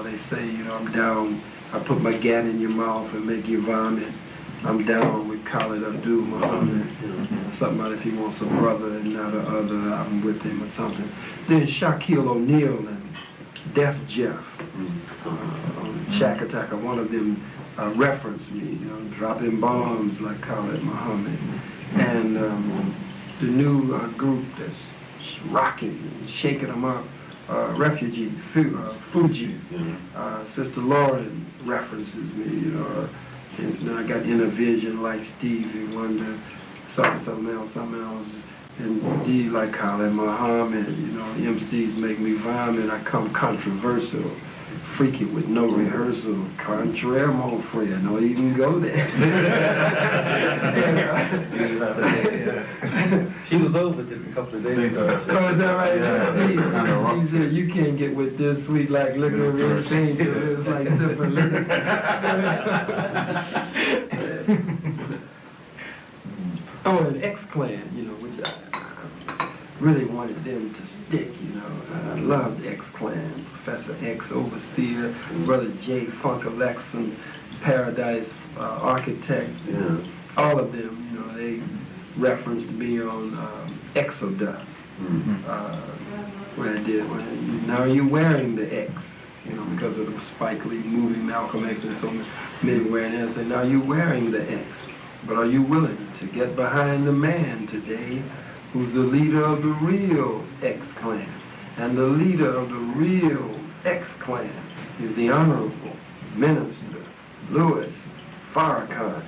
they say, I'm down, I put my gat in your mouth and make you vomit. I'm down with Khalid Abdul Muhammad. Something about if he wants a brother and not a other, I'm with him or something. Then Shaquille O'Neal and Def Jeff on Shack Attacker, one of them referenced me, dropping bombs like Khalid Muhammad. And the new group that's rocking and shaking them up, Refugee, Fuji. Sister Lauren references me, and I got inner vision like Stevie Wonder, something else, and D like Khalid Muhammad, MCs make me vomit, I come controversial, freaky with no rehearsal, contraire, mon frère, don't even go there. She was over just a couple of days ago. Oh, is that right? Yeah. He said, you can't get with this sweet like liquor, real thing, it's like sipping liquor. Oh, and X-Clan, which I really wanted them to stick, I loved X-Clan, Professor X, Overseer, Brother J, Funk Alexan, Paradise Architect, all of them, they referenced me on Exodus, when I did, now you're wearing the X, because of the Spike Lee movie, Malcolm X, and so many wearing it, and say, now you're wearing the X, but are you willing to get behind the man today who's the leader of the real X-Clan? And the leader of the real X-Clan is the Honorable Minister Louis Farrakhan.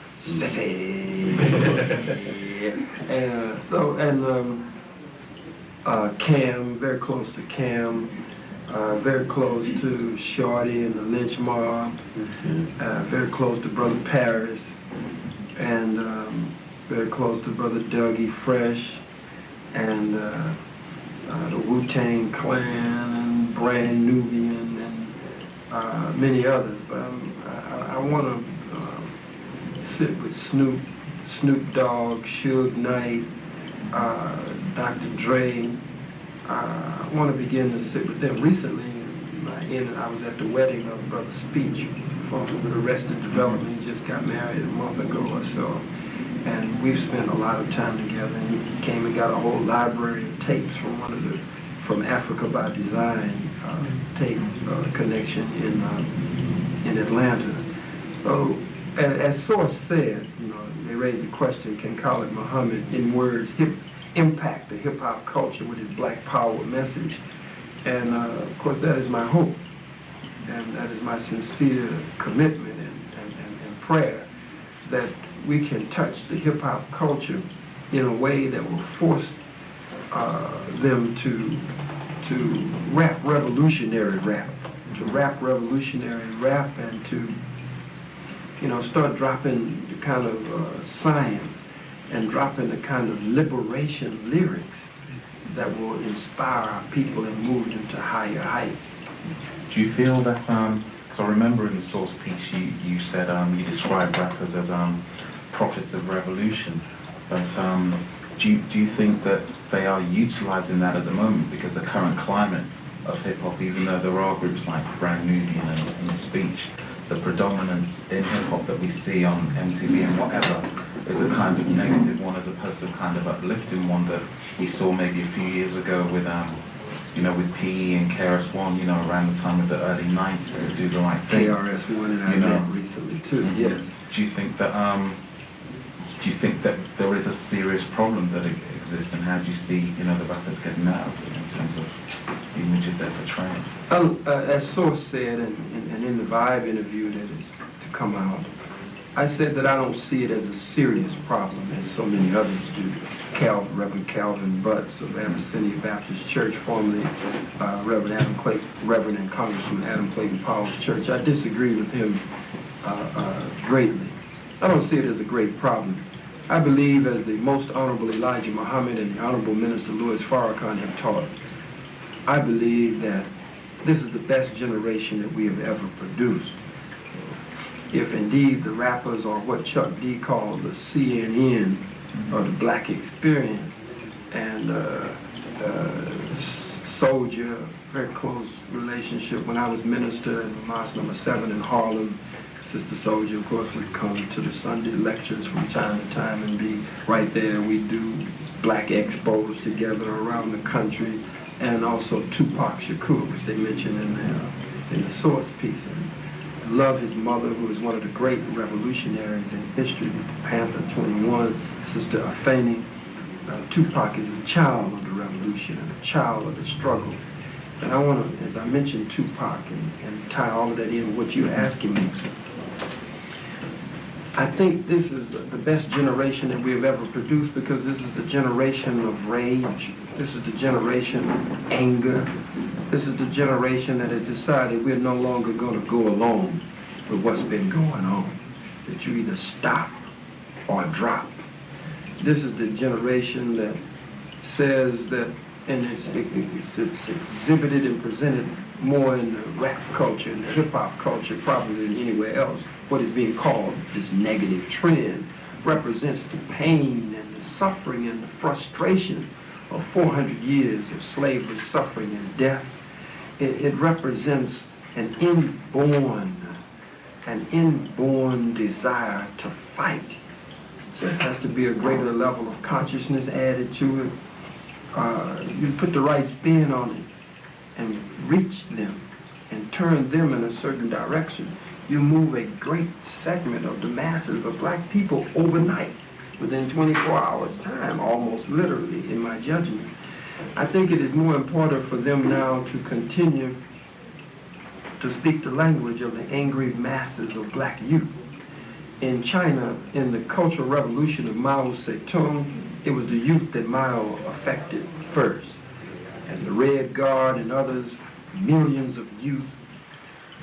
And Cam, very close to Cam, very close to Shorty and the Lynch Mob, very close to Brother Paris, and very close to Brother Dougie Fresh, and the Wu-Tang Clan, and Brand Nubian, and many others. But I want to sit with Snoop Dogg, Suge Knight, Dr. Dre. I want to begin to sit with them. Recently, I was at the wedding of Brother Speech from Arrested Development. He just got married a month ago or so. And we've spent a lot of time together. And he came and got a whole library of tapes from Africa by Design tape connection in Atlanta. So as Source said, they raised the question, can Khalid Muhammad, in words, impact the hip-hop culture with his Black Power message? And of course, that is my hope, and that is my sincere commitment and prayer, that we can touch the hip-hop culture in a way that will force them to rap revolutionary rap, and to start dropping the kind of science and dropping the kind of liberation lyrics that will inspire our people and move them to higher heights. Do you feel that, because I remember in the Source piece you said you described rappers as prophets of revolution, but do you think that they are utilizing that at the moment, because the current climate of hip-hop, even though there are groups like Brand Nubian and Speech, the predominance in hip-hop that we see on MTV and whatever is a kind of negative one as opposed to a kind of uplifting one that we saw maybe a few years ago with with PE and KRS-One, around the time of the early 90s, to do the right thing. KRS-One and I met recently too, yes. Do you think that there is a serious problem that exists, and how do you see, the rappers getting out of it in terms of the images they're portraying? As Source said, and in the Vibe interview that is to come out, I said that I don't see it as a serious problem, as so many others do. Reverend Calvin Butts of Abyssinia Baptist Church, formerly Reverend and Congressman Adam Clayton Powell's church. I disagree with him greatly. I don't see it as a great problem. I believe, as the Most Honorable Elijah Muhammad and the Honorable Minister Louis Farrakhan have taught, I believe that this is the best generation that we have ever produced. If indeed the rappers are what Chuck D called the CNN or the black experience, and Soldier, very close relationship. When I was minister in Mosque number 7 in Harlem, Sister Soldier, of course, would come to the Sunday lectures from time to time and be right there. We do black expos together around the country, and also Tupac Shakur, which they mentioned in the Source piece. And I love his mother, who is one of the great revolutionaries in history, Panther 21, Sister Afeni. Tupac is a child of the revolution and a child of the struggle. And I want to, as I mentioned Tupac, and tie all of that in with what you're asking me, I think this is the best generation that we have ever produced, because this is the generation of rage. This is the generation of anger. This is the generation that has decided we're no longer going to go along with what's been going on. That you either stop or drop. This is the generation that says that, and it's exhibited and presented more in the rap culture and the hip-hop culture probably than anywhere else. What is being called this negative trend represents the pain and the suffering and the frustration of 400 years of slavery, suffering, and death. It represents an inborn desire to fight. So it has to be a greater level of consciousness added to it. You put the right spin on it and reach them and turn them in a certain direction. You move a great segment of the masses of black people overnight, within 24 hours time, almost literally, in my judgment. I think it is more important for them now to continue to speak the language of the angry masses of black youth. In China, in the Cultural Revolution of Mao Zedong, it was the youth that Mao affected first. And the Red Guard and others, millions of youth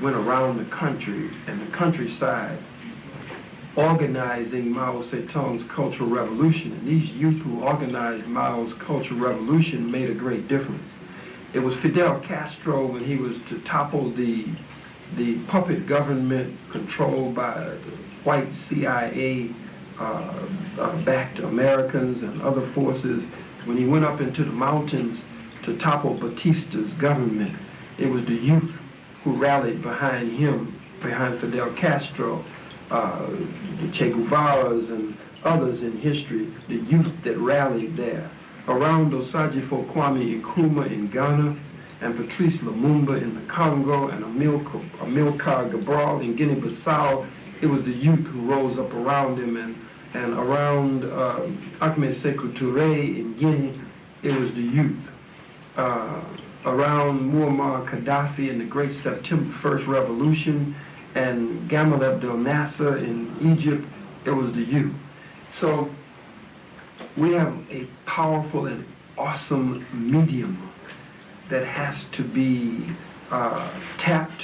went around the country and the countryside organizing Mao Zedong's Cultural Revolution. And these youth who organized Mao's Cultural Revolution made a great difference. It was Fidel Castro, when he was to topple the puppet government controlled by the white CIA backed Americans and other forces, when he went up into the mountains to topple Batista's government. It was the youth who rallied behind him, behind Fidel Castro, the Che Guevara's and others in history, the youth that rallied there. Around Osajifo Kwame Nkrumah in Ghana, and Patrice Lumumba in the Congo, and Amilcar Cabral in Guinea-Bissau, it was the youth who rose up around him, and around Ahmed Sekou Touré in Guinea, it was the youth. Around Muammar Gaddafi in the great September 1st revolution, and Gamal Abdel Nasser in Egypt, it was the youth. So we have a powerful and awesome medium that has to be tapped,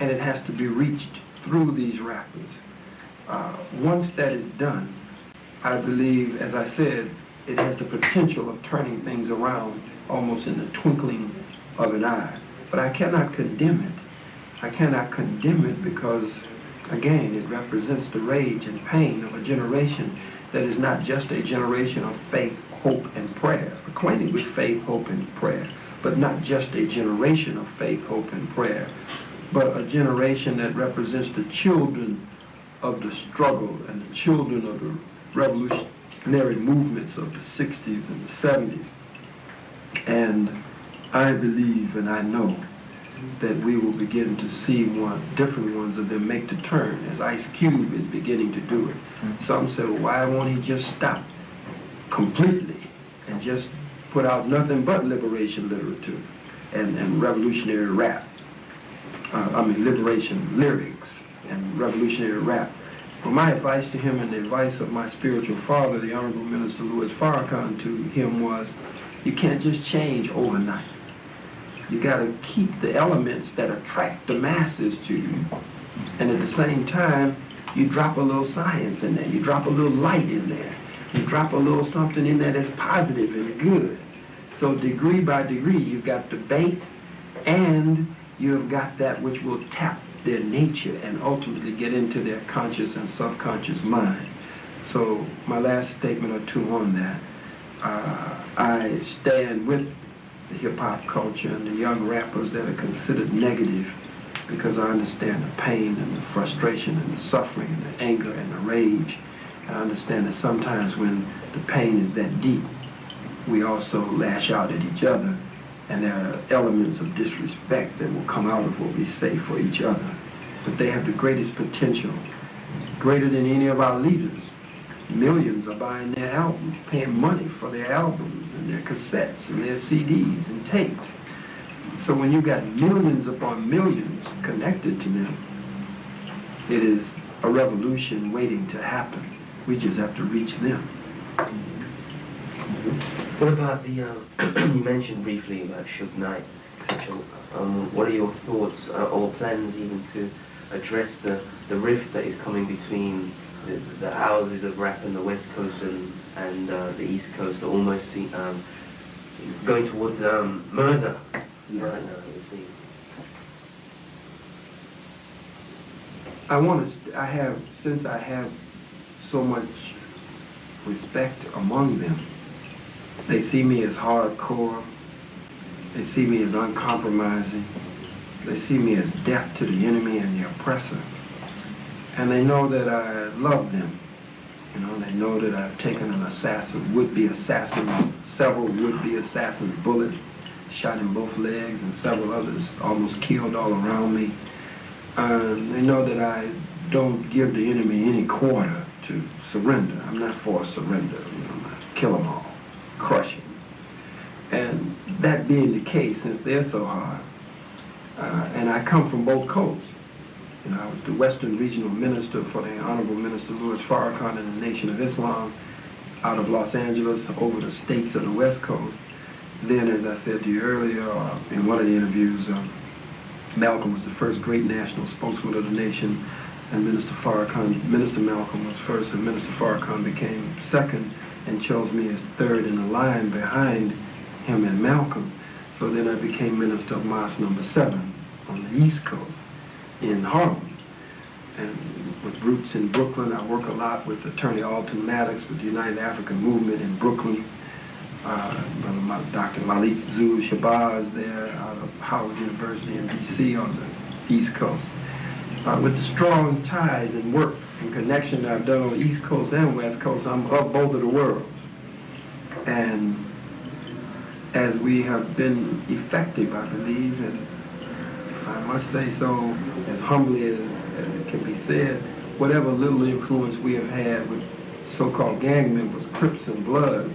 and it has to be reached through these rappers. Once that is done, I believe, as I said, it has the potential of turning things around almost in the twinkling of an eye. But I cannot condemn it. I cannot condemn it because, again, it represents the rage and pain of a generation that is not just a generation of faith, hope, and prayer, acquainted with faith, hope, and prayer, but not just a generation of faith, hope, and prayer, but a generation that represents the children of the struggle and the children of the revolutionary movements of the 60s and the 70s. And I believe and I know that we will begin to see different ones of them make the turn, as Ice Cube is beginning to do it. Some say, well, why won't he just stop completely and just put out nothing but liberation literature and revolutionary rap? Liberation lyrics and revolutionary rap. Well, my advice to him and the advice of my spiritual father, the Honorable Minister Louis Farrakhan, to him was, you can't just change overnight. You got to keep the elements that attract the masses to you. And at the same time, you drop a little science in there. You drop a little light in there. You drop a little something in there that's positive and good. So degree by degree, you've got debate, and you've got that which will tap their nature and ultimately get into their conscious and subconscious mind. So my last statement or two on that. I stand with the hip-hop culture and the young rappers that are considered negative, because I understand the pain and the frustration and the suffering and the anger and the rage. And I understand that sometimes when the pain is that deep, we also lash out at each other, and there are elements of disrespect that will come out of what we say for each other. But they have the greatest potential, greater than any of our leaders. Millions are buying their albums, paying money for their albums and their cassettes and their CDs and tapes. So when you got millions upon millions connected to them, it is a revolution waiting to happen. We just have to reach them. What about the, you mentioned briefly about Suge Knight. What are your thoughts or plans even to address the rift that is coming between the houses of rap in the West Coast and the East Coast, are almost going towards murder right now, it seems. Since I have so much respect among them, they see me as hardcore, they see me as uncompromising, they see me as deaf to the enemy and the oppressor. And they know that I love them. You know, they know that I've taken an would-be assassin, several would-be assassins' bullets, shot in both legs, and several others almost killed all around me. They know that I don't give the enemy any quarter to surrender. I'm not for surrender. You know, I'm not kill them all, crush them. And that being the case, since they're so hard, and I come from both coasts. You know, I was the Western Regional Minister for the Honorable Minister Louis Farrakhan and the Nation of Islam out of Los Angeles over the states of the West Coast. Then, as I said to you earlier, in one of the interviews, Malcolm was the first great national spokesman of the nation, and Minister Malcolm was first, and Minister Farrakhan became second and chose me as third in the line behind him and Malcolm. So then I became Minister of Mosque number 7 on the East Coast in Harlem. And with roots in Brooklyn, I work a lot with Attorney Alton Maddox with the United African Movement in Brooklyn. Dr. Malik Zul Shabazz there out of Howard University in D.C. on the East Coast. With the strong ties and work and connection that I've done on the East Coast and West Coast, I'm of both of the worlds. And as we have been effective, I believe, and I must say so as humbly as it can be said, whatever little influence we have had with so-called gang members, Crips and Bloods,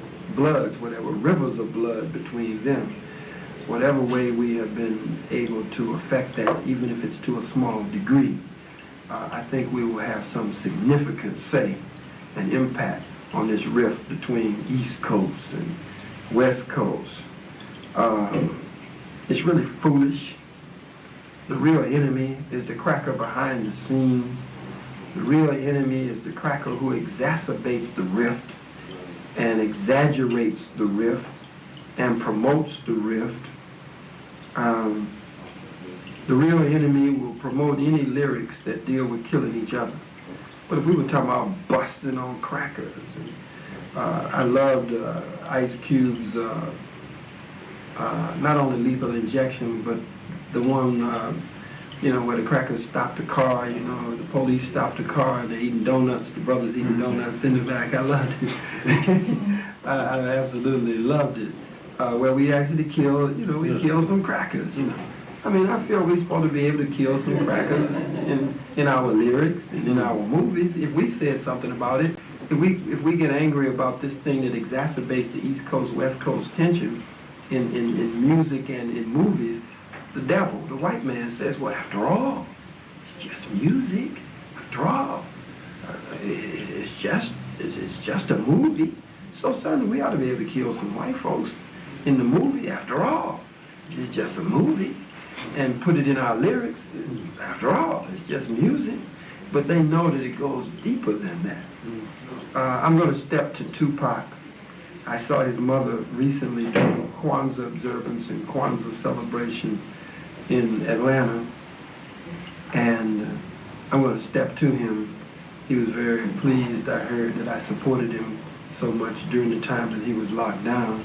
whatever rivers of blood between them, whatever way we have been able to affect that, even if it's to a small degree, I think we will have some significant say and impact on this rift between East Coast and West Coast. It's really foolish. The real enemy is the cracker behind the scenes. The real enemy is the cracker who exacerbates the rift and exaggerates the rift and promotes the rift. The real enemy will promote any lyrics that deal with killing each other. But if we were talking about busting on crackers, I loved Ice Cube's not only Lethal Injection, but the one, where the crackers stopped the car, the police stopped the car and they're eating donuts, the brothers eating donuts in the back. I loved it. I absolutely loved it. Where we actually killed, we killed some crackers, I mean, I feel we're supposed to be able to kill some crackers in our lyrics and in our movies. If we said something about it, if we get angry about this thing that exacerbates the East Coast, West Coast tension in music and in movies, the devil, the white man says, well, after all, it's just music. After all, it's just a movie. So suddenly we ought to be able to kill some white folks in the movie. After all, it's just a movie. And put it in our lyrics. After all, it's just music. But they know that it goes deeper than that. I'm going to step to Tupac. I saw his mother recently do Kwanzaa observance and Kwanzaa celebration in Atlanta. And I'm going to step to him. He was very pleased. I heard that I supported him so much during the time that he was locked down.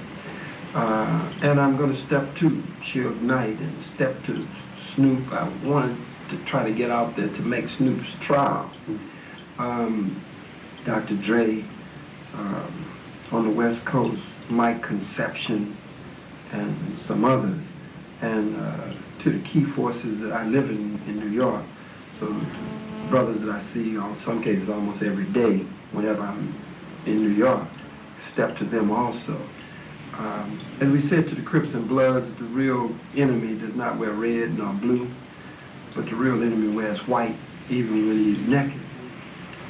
And I'm going to step to Suge Knight and step to Snoop. I wanted to try to get out there to make Snoop's trial. Dr. Dre on the West Coast, Mike Conception, and some others. And to the key forces that I live in New York. So brothers that I see, in some cases almost every day, whenever I'm in New York, step to them also. As we said to the Crips and Bloods, the real enemy does not wear red nor blue, but the real enemy wears white, even when he's naked.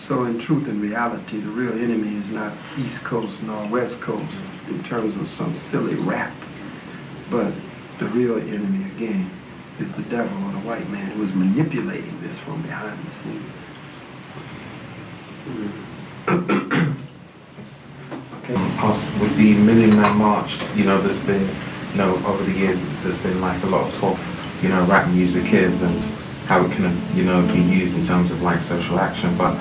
So in truth and reality, the real enemy is not East Coast nor West Coast in terms of some silly rap, but the real enemy, again, is the devil or the white man who is manipulating this from behind the scenes. With the Million Man March, there's been, over the years, there's been like a lot of talk, rap music is and how it can, be used in terms of like social action. But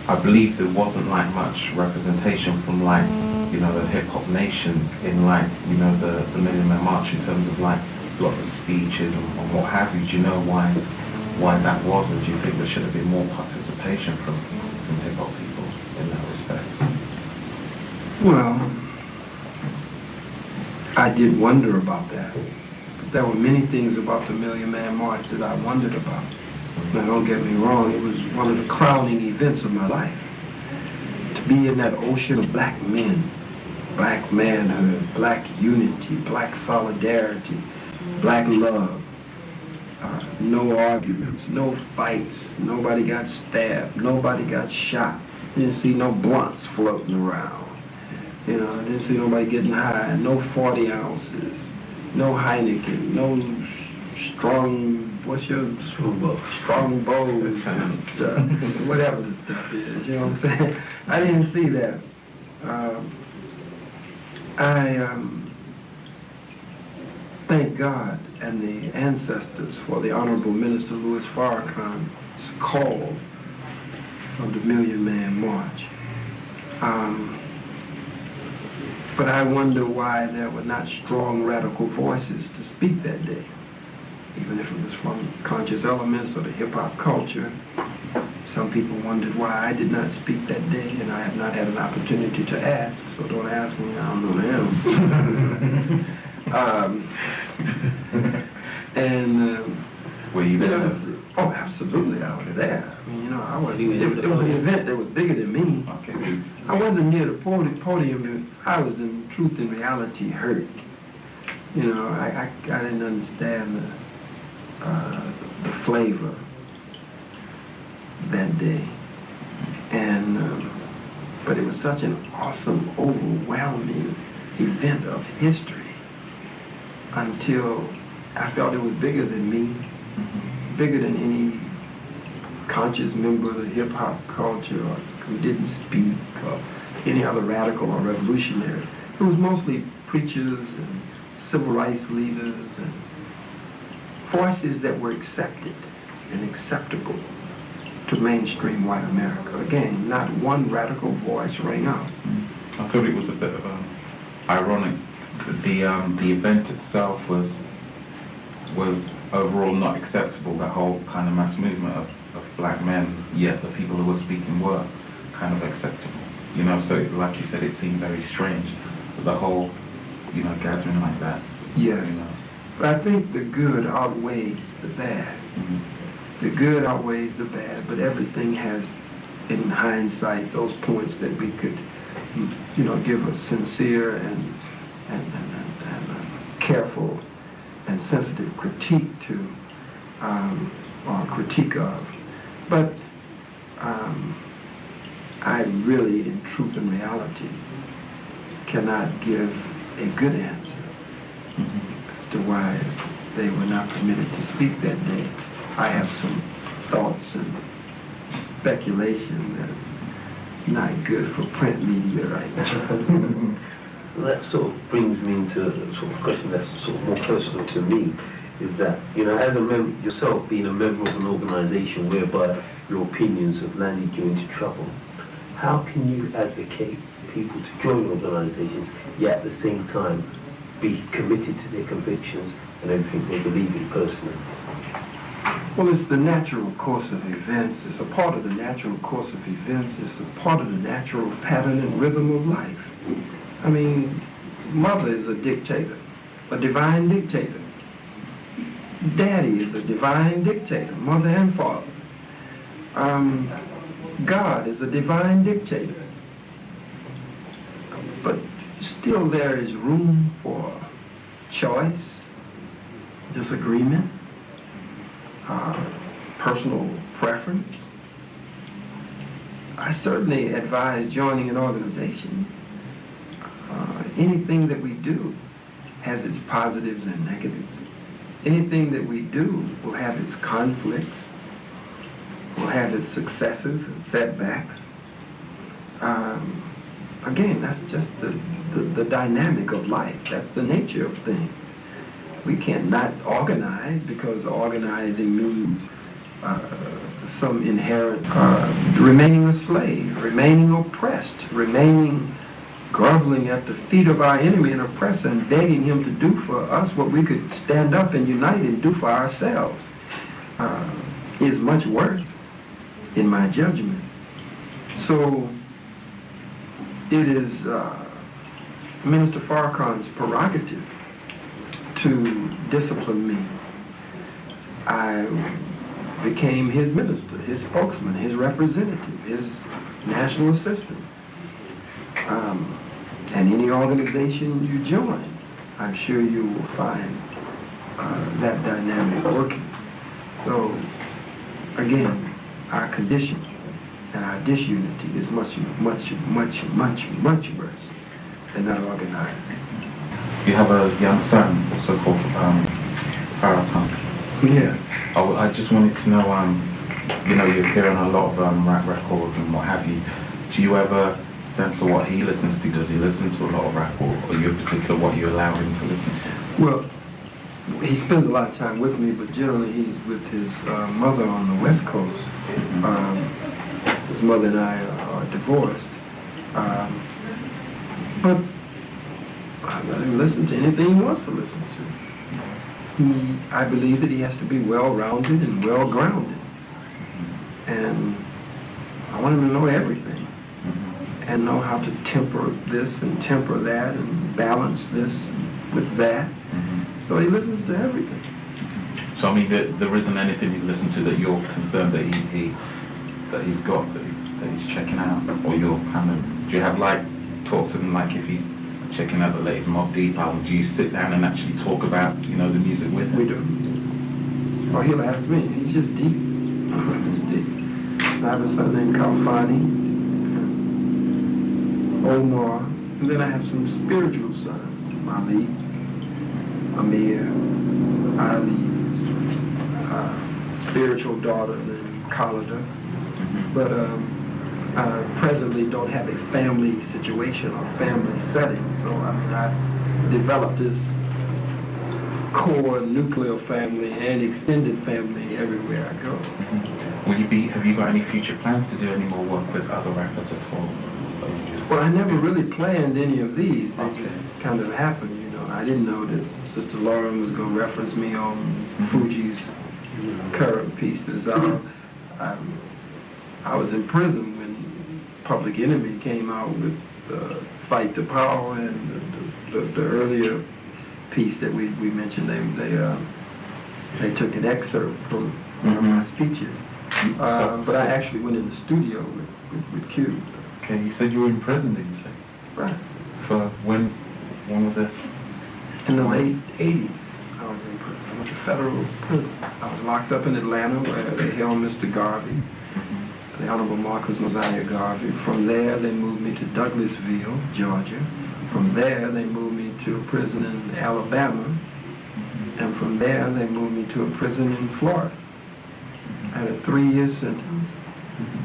I believe there wasn't like much representation from like, the hip hop nation in like, the Million Man March in terms of like a lot of the speeches and what have you. Do you know why that was, and do you think there should have been more participation from hip hop people in that respect? Well, I did wonder about that. But there were many things about the Million Man March that I wondered about. Now, don't get me wrong, it was one of the crowning events of my life. To be in that ocean of black men, black manhood, black unity, black solidarity, black love, no arguments, no fights, nobody got stabbed, nobody got shot. You didn't see no blunts floating around. I didn't see nobody getting high, no 40 ounces, no Heineken, no strong, strong bows, whatever the stuff is, you know what I'm saying? I didn't see that. I thank God and the ancestors for the Honorable Minister Louis Farrakhan's call of the Million Man March. But I wonder why there were not strong radical voices to speak that day, even if it was from conscious elements or the hip-hop culture. Some people wondered why I did not speak that day, and I have not had an opportunity to ask, so don't ask me, I don't know the answer. Were you there? Oh, absolutely, I was there. I mean, I was. It was an event that was bigger than me. Okay. I wasn't near the podium. I was, in truth and reality, hurt. I didn't understand the flavor that day, but it was such an awesome, overwhelming event of history until I felt it was bigger than me, bigger than any conscious member of the hip-hop culture or who didn't speak or any other radical or revolutionary. It was mostly preachers and civil rights leaders and voices that were accepted and acceptable to mainstream white America. Again, not one radical voice rang out. I thought it was a bit of ironic that the event itself was overall not acceptable, that whole kind of mass movement of black men, yet the people who were speaking were kind of acceptable. So like you said, it seemed very strange, the whole, gathering like that. Yes. But I think the good outweighs the bad. The good outweighs the bad, but everything has, in hindsight, those points that we could, give a sincere and careful and sensitive critique to, or critique of. But I really, in truth and reality, cannot give a good answer as to why they were not permitted to speak that day. I have some thoughts and speculation that's not good for print media right now. That sort of brings me into a sort of question that's sort of more personal to me, is that, as a member, yourself being a member of an organization whereby your opinions have landed you into trouble, how can you advocate people to join organizations, yet at the same time be committed to their convictions and everything they believe in personally? Well, it's the natural course of events. It's a part of the natural course of events. It's a part of the natural pattern and rhythm of life. I mean, mother is a dictator, a divine dictator. Daddy is a divine dictator, mother and father. God is a divine dictator. But still there is room for choice, disagreement, personal preference. I certainly advise joining an organization. Anything that we do has its positives and negatives. Anything that we do will have its conflicts, will have its successes and setbacks. Again, that's just the dynamic of life. That's the nature of things. We cannot organize because organizing means some inherent remaining a slave, remaining oppressed, remaining groveling at the feet of our enemy and oppressor and begging him to do for us what we could stand up and unite and do for ourselves is much worse, in my judgment. So it is Minister Farrakhan's prerogative to discipline me. I became his minister, his spokesman, his representative, his national assistant. And any organization you join, I'm sure you will find that dynamic working. So, again, our condition and our disunity is much worse than not organized. You have a young son, also called Farrakhan. Yeah. I just wanted to know, you're hearing a lot of rap records and what have you. Do you ever sense of what he listens to? Does he listen to a lot of rap, or are you in particular what you allow him to listen to? Well, he spends a lot of time with me, but generally he's with his mother on the West Coast. His mother and I are divorced. But I let him listen to anything he wants to listen to. I believe that he has to be well-rounded and well-grounded. And I want him to know everything and know how to temper this and temper that and balance this with that. So he listens to everything. So I mean, there isn't anything he's listened to that you're concerned that he's got that he's checking out, or you're kind of, do you have like talks with him like if he's checking out the latest Mobb Deep album? Do you sit down and actually talk about the music with him? We do. Or he'll ask me. He's just deep. He's deep. I have a son named Kalfani, Omar, and then I have some spiritual sons, Mali, Amir, Ali's spiritual daughter named Khalid. But I presently don't have a family situation or family setting, so I mean I developed this core nuclear family and extended family everywhere I go. Have you got any future plans to do any more work with other rappers at all? Well, I never really planned any of these. They just kind of happened, I didn't know that Sister Lauren was going to reference me on Fuji's current pieces. I was in prison when Public Enemy came out with Fight the Power and the earlier piece that we mentioned. They took an excerpt from one of my speeches. But I actually went in the studio with Q. Okay, you said you were in prison, did you say? Right. For when was this? In the late 80s, I was in prison. I went to federal prison. I was locked up in Atlanta where they held Mr. Garvey, the Honorable Marcus Mosiah Garvey. From there, they moved me to Douglasville, Georgia. From there, they moved me to a prison in Alabama. And from there, they moved me to a prison in Florida. I had a 3-year sentence.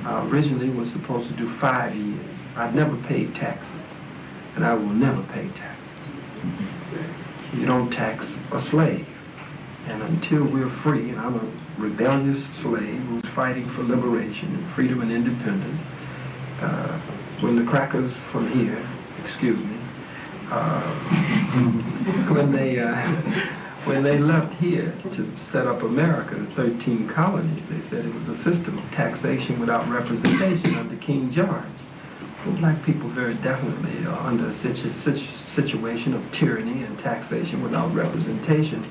I originally was supposed to do 5 years. I've never paid taxes, and I will never pay taxes. You don't tax a slave. And until we're free, and I'm a rebellious slave who's fighting for liberation and freedom and independence, when the crackers from here, excuse me, when they left here to set up America, the 13 colonies, they said it was a system of taxation without representation under King George. Well, black people very definitely are under a situation of tyranny and taxation without representation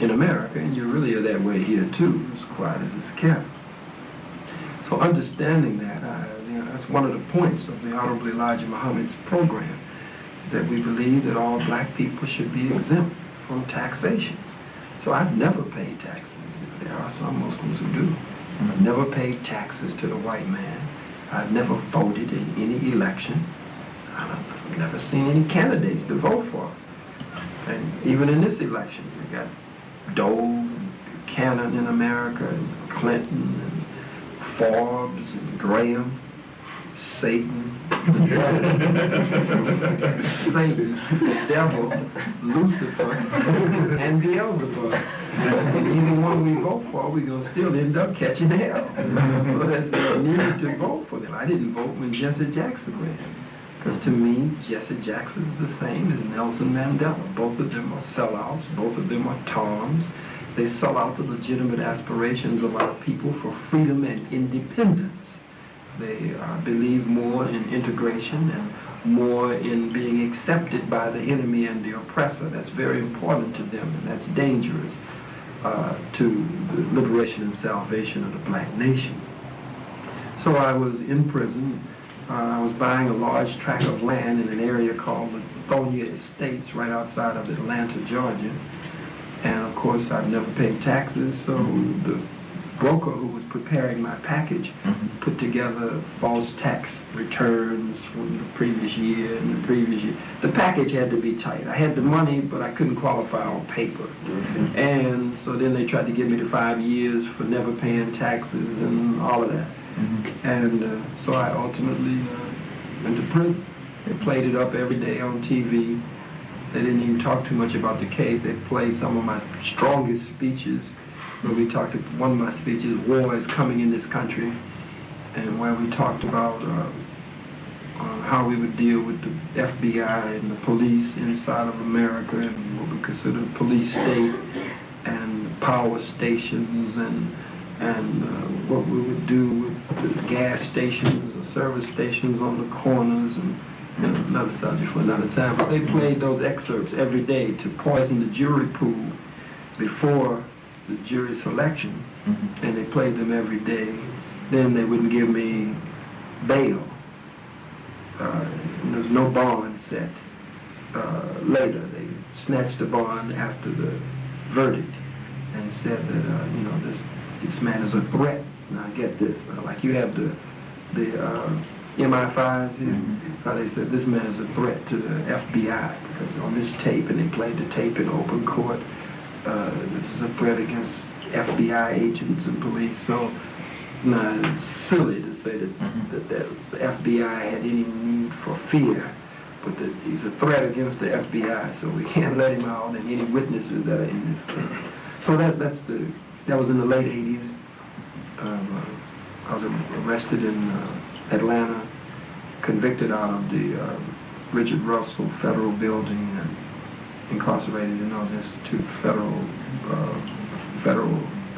in America, and you really are that way here too, as quiet as it's kept. So understanding that, that's one of the points of the Honorable Elijah Muhammad's program, that we believe that all black people should be exempt from taxation. So I've never paid taxes. There are some Muslims who do. I've never paid taxes to the white man. I've never voted in any election. I've never seen any candidates to vote for. And even in this election, we got Dole and Buchanan in America, and Clinton, and Forbes, and Graham, Satan, Satan, the devil, Lucifer, and Beelzebub. And either one we vote for, we're going to still end up catching hell. So there's no need to vote for them. I didn't vote when Jesse Jackson ran. Because to me, Jesse Jackson is the same as Nelson Mandela. Both of them are sellouts. Both of them are Toms. They sell out the legitimate aspirations of our people for freedom and independence. They believe more in integration and more in being accepted by the enemy and the oppressor. That's very important to them, and that's dangerous to the liberation and salvation of the black nation. So I was in prison. I was buying a large tract of land in an area called the Lithonia Estates right outside of Atlanta, Georgia. And of course, I've never paid taxes, so the broker who was preparing my package put together false tax returns from the previous year and the previous year. The package had to be tight. I had the money, but I couldn't qualify on paper. And so then they tried to give me the 5 years for never paying taxes and all of that. And so I ultimately went to prison. They played it up every day on TV. They didn't even talk too much about the case. They played some of my strongest speeches. Where we talked, one of my speeches, War is Coming in This Country, and where we talked about how we would deal with the FBI and the police inside of America and what we consider the police state and power stations and what we would do with the gas stations or service stations on the corners and another subject for another time. But they played those excerpts every day to poison the jury pool before the jury selection, and they played them every day. Then they wouldn't give me bail. There was no bond set. Later, they snatched the bond after the verdict and said that this man is a threat. Now get this, like you have the MI5s here, how they said this man is a threat to the FBI because on this tape, and they played the tape in open court, this is a threat against FBI agents and police. So now it's silly to say that the FBI had any need for fear, but that he's a threat against the FBI, so we can't let him out and any witnesses that are in this case. So that was in the late 80s. I was arrested in Atlanta, convicted out of the Richard Russell Federal Building, and incarcerated in those institutes, federal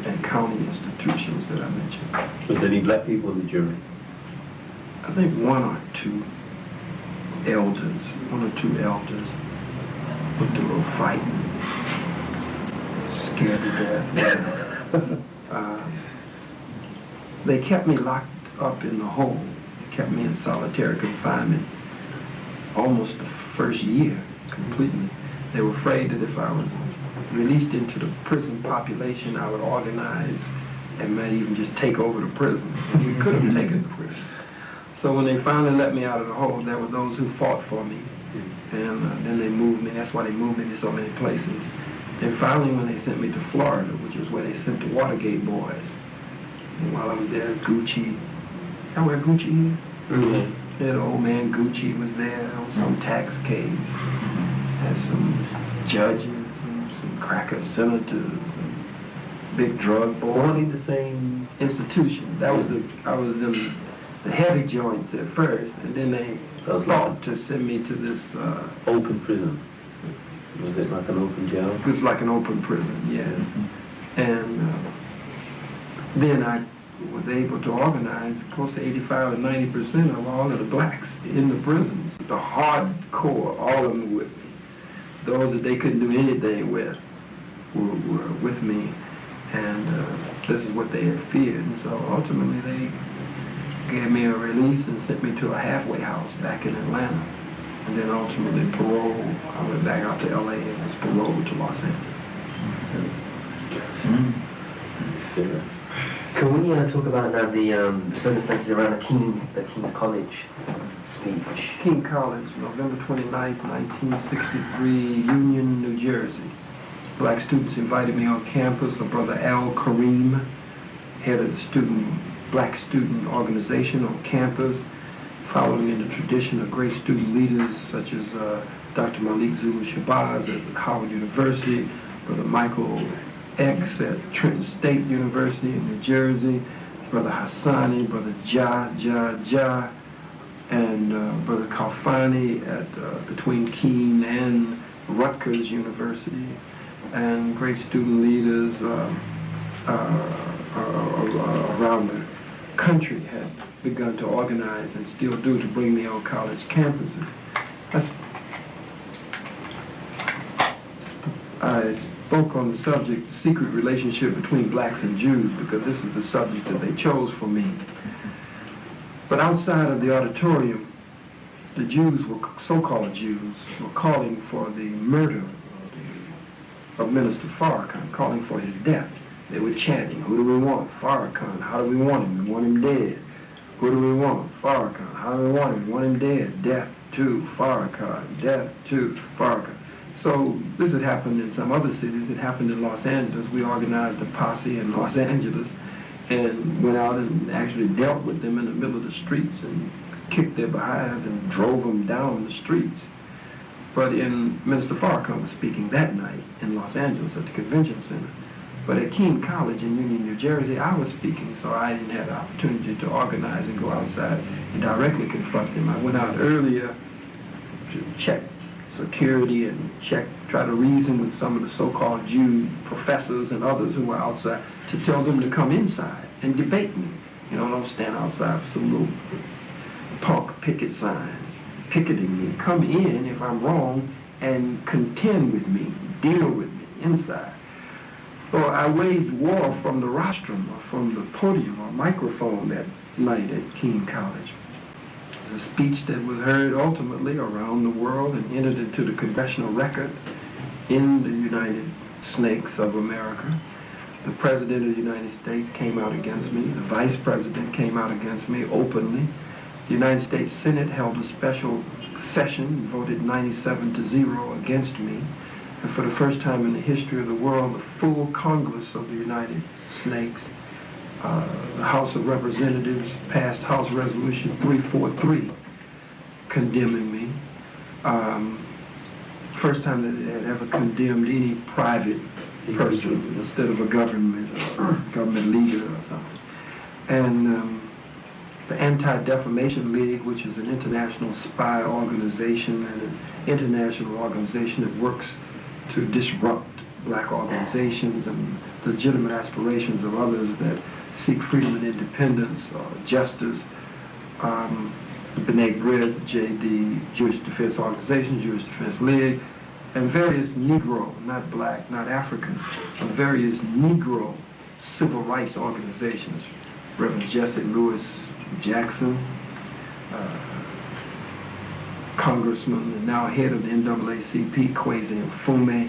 and county institutions that I mentioned. Was there any black people in the jury? I think one or two elders went through a little fight, scared to death. They kept me locked up in the hole. They kept me in solitary confinement almost the first year completely. They were afraid that if I was released into the prison population, I would organize and might even just take over the prison. We could have taken the prison. So when they finally let me out of the hole, there were those who fought for me. And then they moved me. That's why they moved me to so many places. And finally, when they sent me to Florida, which is where they sent the Watergate boys, and while I was there, Gucci, I wear Gucci here? Mm-hmm. Yeah, the old man Gucci was there on some tax case. Had some judges and some cracker senators and big drug boys. All in the same institution. I was in the heavy joints at first, and then they thought to send me to this open prison. Was it like an open jail? It was like an open prison, yes. And then I was able to organize close to 85 or 90% of all of the blacks in the prisons. The hardcore, all of them with me. Those that they couldn't do anything with were with me. And this is what they had feared. And so ultimately they gave me a release and sent me to a halfway house back in Atlanta. And then ultimately parole. I went back out to LA and was paroled to Los Angeles. Can we talk about now the circumstances around the King College speech? King College, November 29th, 1963, Union, New Jersey. Black students invited me on campus. A brother Al Kareem, head of the Black Student Organization on campus, following in the tradition of great student leaders such as Dr. Malik Zulu Shabazz at Howard University, Brother Michael X at Trenton State University in New Jersey, Brother Hassani, Brother Ja, and Brother Kalfani at between Keene and Rutgers University, and great student leaders around the country had begun to organize and still do to bring me on college campuses. I spoke on the subject, secret relationship between blacks and Jews, because this is the subject that they chose for me. But outside of the auditorium, the Jews, so-called Jews, were calling for the murder of Minister Farrakhan, calling for his death. They were chanting, who do we want? Farrakhan. How do we want him? We want him dead. Who do we want? Farrakhan. How do we want him? We want him dead. Death to Farrakhan. Death to Farrakhan. So this had happened in some other cities. It happened in Los Angeles. We organized a posse in Los Angeles and went out and actually dealt with them in the middle of the streets and kicked their behinds and drove them down the streets. But Minister Farrakhan was speaking that night in Los Angeles at the Convention Center. But at Keene College in Union, New Jersey, I was speaking, so I didn't have the opportunity to organize and go outside and directly confront them. I went out earlier to check security and try to reason with some of the so-called Jew professors and others who were outside to tell them to come inside and debate me. You know, don't stand outside with some little punk picket signs picketing me. Come in if I'm wrong and contend with me, deal with me inside. Or I waged war from the rostrum or from the podium or microphone that night at King College. A speech that was heard ultimately around the world and entered into the congressional record in the United Snakes of America. The President of the United States came out against me. The Vice President came out against me openly. The United States Senate held a special session and voted 97-0 against me. And for the first time in the history of the world, the full Congress of the United Snakes, the House of Representatives passed House Resolution 343 condemning me. First time that they had ever condemned any private person instead of a government leader or something. And the Anti-Defamation League, which is an international spy organization and an international organization that works to disrupt black organizations and legitimate aspirations of others that seek freedom and independence or justice. B'nai B'rith, JD, Jewish Defense Organization, Jewish Defense League, and various Negro, not black, not African, but various Negro civil rights organizations. Reverend Jesse Lewis Jackson, Congressman and now head of the NAACP, Kwesi Mfume,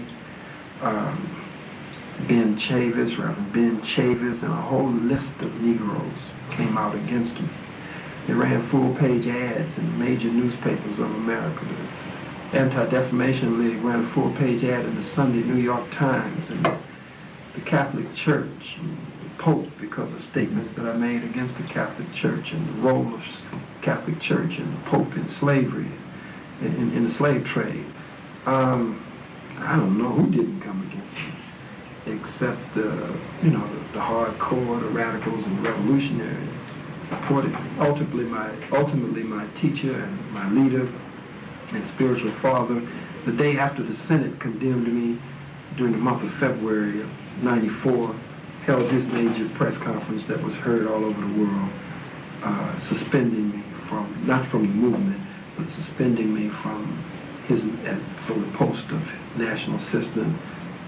Ben Chavis, Reverend Ben Chavis, and a whole list of Negroes came out against me. They ran full-page ads in major newspapers of America. The Anti-Defamation League ran a full-page ad in the Sunday New York Times, and the Catholic Church, and the Pope, because of statements that I made against the Catholic Church and the role of the Catholic Church and the Pope in slavery, in the slave trade. I don't know who didn't come against me, except the hardcore, the radicals, and the revolutionaries. Supported ultimately my teacher and my leader and spiritual father. The day after the Senate condemned me, during the month of February of '94, held his major press conference that was heard all over the world, suspending me from, not from the movement, but suspending me from the post of National Assistant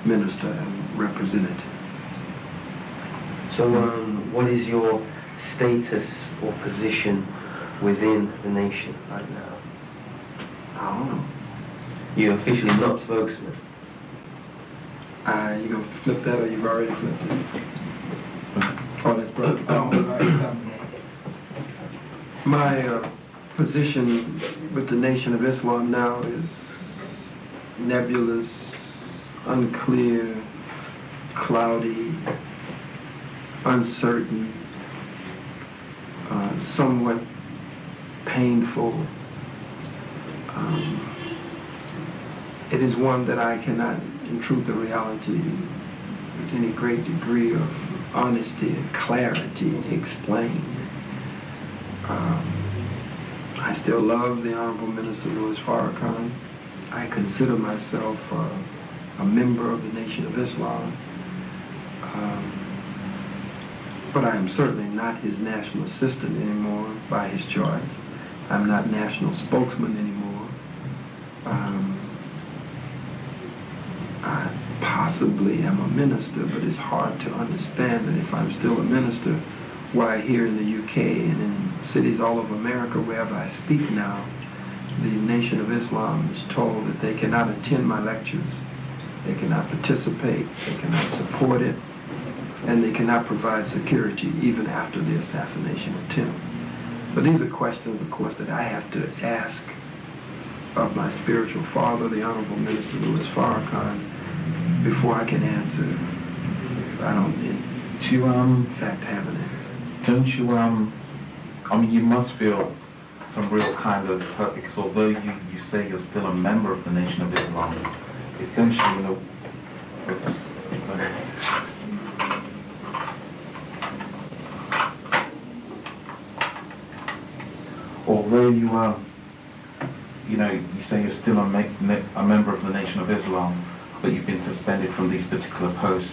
Minister and Representative. So what is your status or position within the nation right now? I don't know. You're officially not spokesman. You gonna flip that, or you've already flipped it? Oh, that's perfect. My position with the Nation of Islam now is nebulous, unclear, cloudy, uncertain, somewhat painful. It is one that I cannot, in truth or reality, with any great degree of honesty and clarity, explain. I still love the Honorable Minister Louis Farrakhan. I consider myself a member of the Nation of Islam. But I am certainly not his national assistant anymore by his choice. I'm not national spokesman anymore. I possibly am a minister, but it's hard to understand that if I'm still a minister, why here in the UK and in cities all over America, wherever I speak now, the Nation of Islam is told that they cannot attend my lectures, they cannot participate, they cannot support it, and they cannot provide security even after the assassination attempt. But these are questions, of course, that I have to ask of my spiritual father, the Honorable Minister Louis Farrakhan, before I can answer. I don't, in fact, have an answer. Don't you, I mean, you must feel some real kind of hurt, because although you say you're still a member of the Nation of Islam, essentially, although you are, you say you're still a member of the Nation of Islam, but you've been suspended from these particular posts.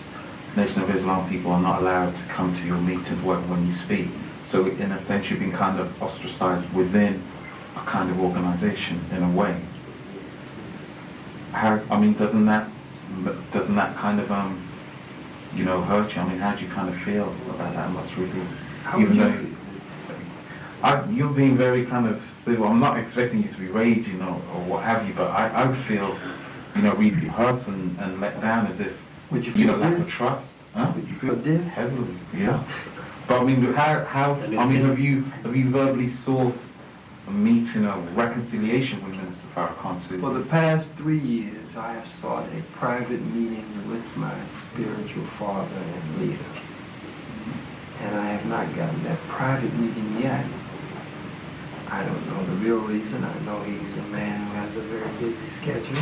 Nation of Islam people are not allowed to come to your meetings when you speak. So in a sense, you've been kind of ostracized within a kind of organization in a way. How, I mean, doesn't that kind of you know, hurt you? I mean, how do you kind of feel about that? Must really, How even would though you? you're being very kind of civil. I'm not expecting you to be raging or what have you, but I would feel, you know, really hurt and let down as if, Would you you know, feel lack this? of trust. Huh? Would you feel this? Heavily, yeah. But I mean, how? I mean, have you verbally sought a meeting of reconciliation with Minister Farrakhan? For the past 3 years, I have sought a private meeting with my spiritual father and leader. And I have not gotten that private meeting yet. I don't know the real reason. I know he's a man who has a very busy schedule.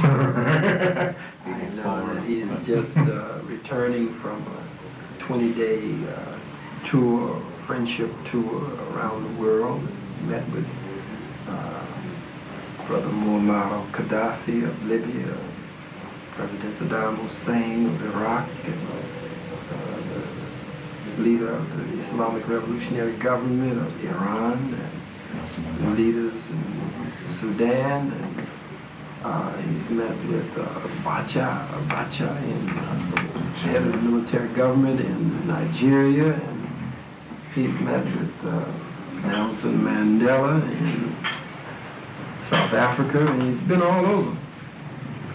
I know that he is just returning from a 20-day tour, friendship tour around the world. Met with Brother Muammar al-Gaddafi of Libya, President Saddam Hussein of Iraq, and the leader of the Islamic Revolutionary Government of Iran, and the leaders in Sudan, and he's met with Abacha, head of the military government in Nigeria, and he's met with Nelson Mandela in South Africa, and he's been all over.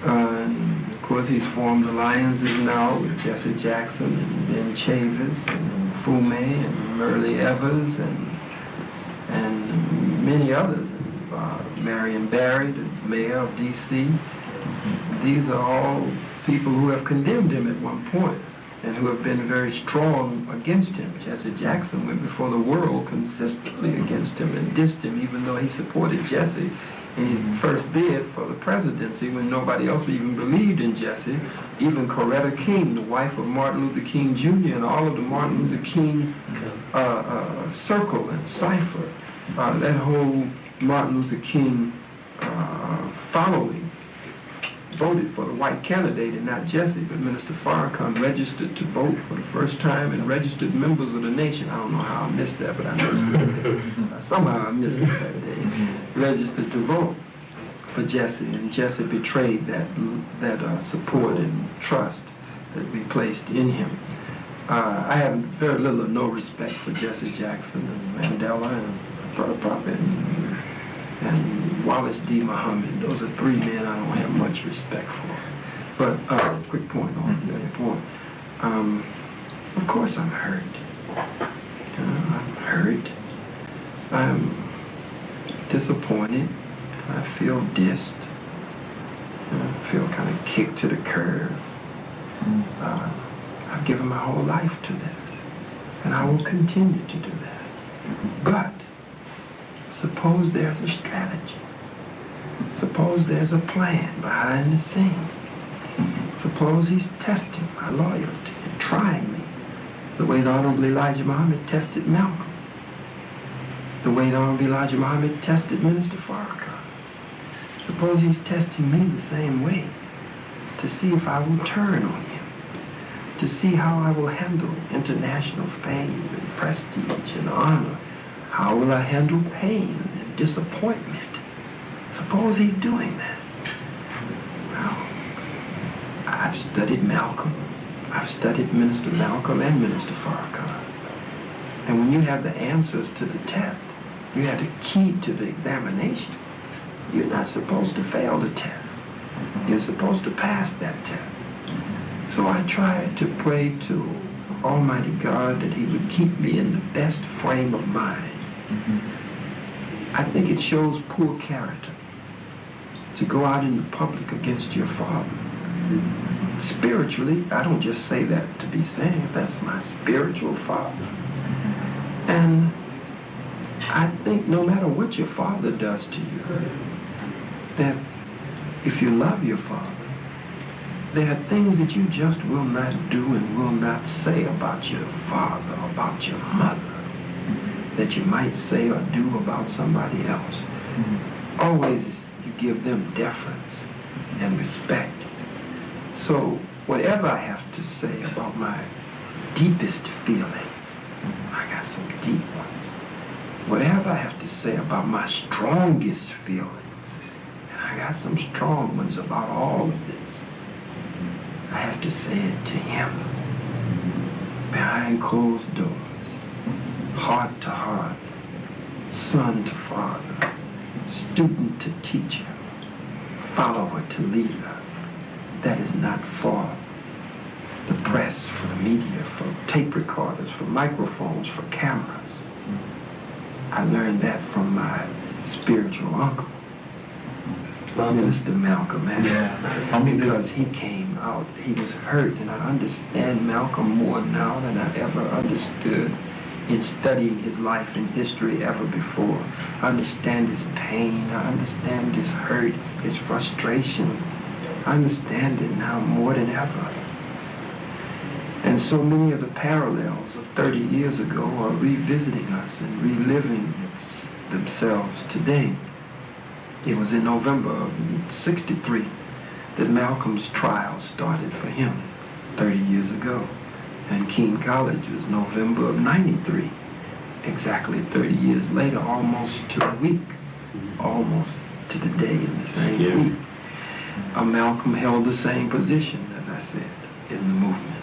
And of course, he's formed alliances now with Jesse Jackson and Ben Chavis and Fume and Merle Evers and many others. Marion Barry, the mayor of D.C. These are all people who have condemned him at one point and who have been very strong against him. Jesse Jackson went before the world consistently against him and dissed him, even though he supported Jesse in his first bid for the presidency when nobody else even believed in Jesse. Even Coretta King, the wife of Martin Luther King Jr., and all of the Martin Luther King circle and cipher, that whole Martin Luther King following voted for the white candidate and not Jesse, but Minister Farrakhan registered to vote for the first time and registered members of the nation. I don't know how I missed that, but I missed it. Somehow I missed it that day. Registered to vote for Jesse, and Jesse betrayed that support and trust that we placed in him. I have very little or no respect for Jesse Jackson and Mandela and Brother Prophet and Wallace D. Muhammad. Those are three men I don't have much respect for. But, quick point on that point. Of course I'm hurt. I'm hurt. I'm disappointed. I feel dissed. I feel kind of kicked to the curb. I've given my whole life to this, and I will continue to do that. But suppose there's a strategy. Suppose there's a plan behind the scenes. Suppose he's testing my loyalty and trying me the way the Honorable Elijah Muhammad tested Malcolm, the way the Honorable Elijah Muhammad tested Minister Farrakhan. Suppose he's testing me the same way to see if I will turn on him, to see how I will handle international fame and prestige and honor. How will I handle pain and disappointment? Suppose he's doing that. Well, I've studied Malcolm. I've studied Minister Malcolm and Minister Farrakhan. And when you have the answers to the test, you have the key to the examination. You're not supposed to fail the test. You're supposed to pass that test. So I tried to pray to Almighty God that he would keep me in the best frame of mind. I think it shows poor character to go out in the public against your father. Spiritually, I don't just say that to be saying, that's my spiritual father. And I think no matter what your father does to you, that if you love your father, there are things that you just will not do and will not say about your father, about your mother, that you might say or do about somebody else. Always you give them deference and respect. So whatever I have to say about my deepest feelings, I got some deep ones. Whatever I have to say about my strongest feelings, and I got some strong ones about all of this, I have to say it to him. behind closed doors, heart to heart, son to father, student to teacher, follower to leader. That is not for the press, for the media, for tape recorders, for microphones, for cameras. I learned that from my spiritual uncle, Minister Malcolm X. Yeah. Because he came out, he was hurt, and I understand Malcolm more now than I ever understood in studying his life and history ever before. I understand his pain, I understand his hurt, his frustration. I understand it now more than ever. And so many of the parallels of 30 years ago are revisiting us and reliving themselves today. It was in November of '63 that Malcolm's trial started for him 30 years ago. And King College was November of '93, exactly 30 years later, almost to a week, almost to the day in the same week. Malcolm held the same position, as I said, in the movement.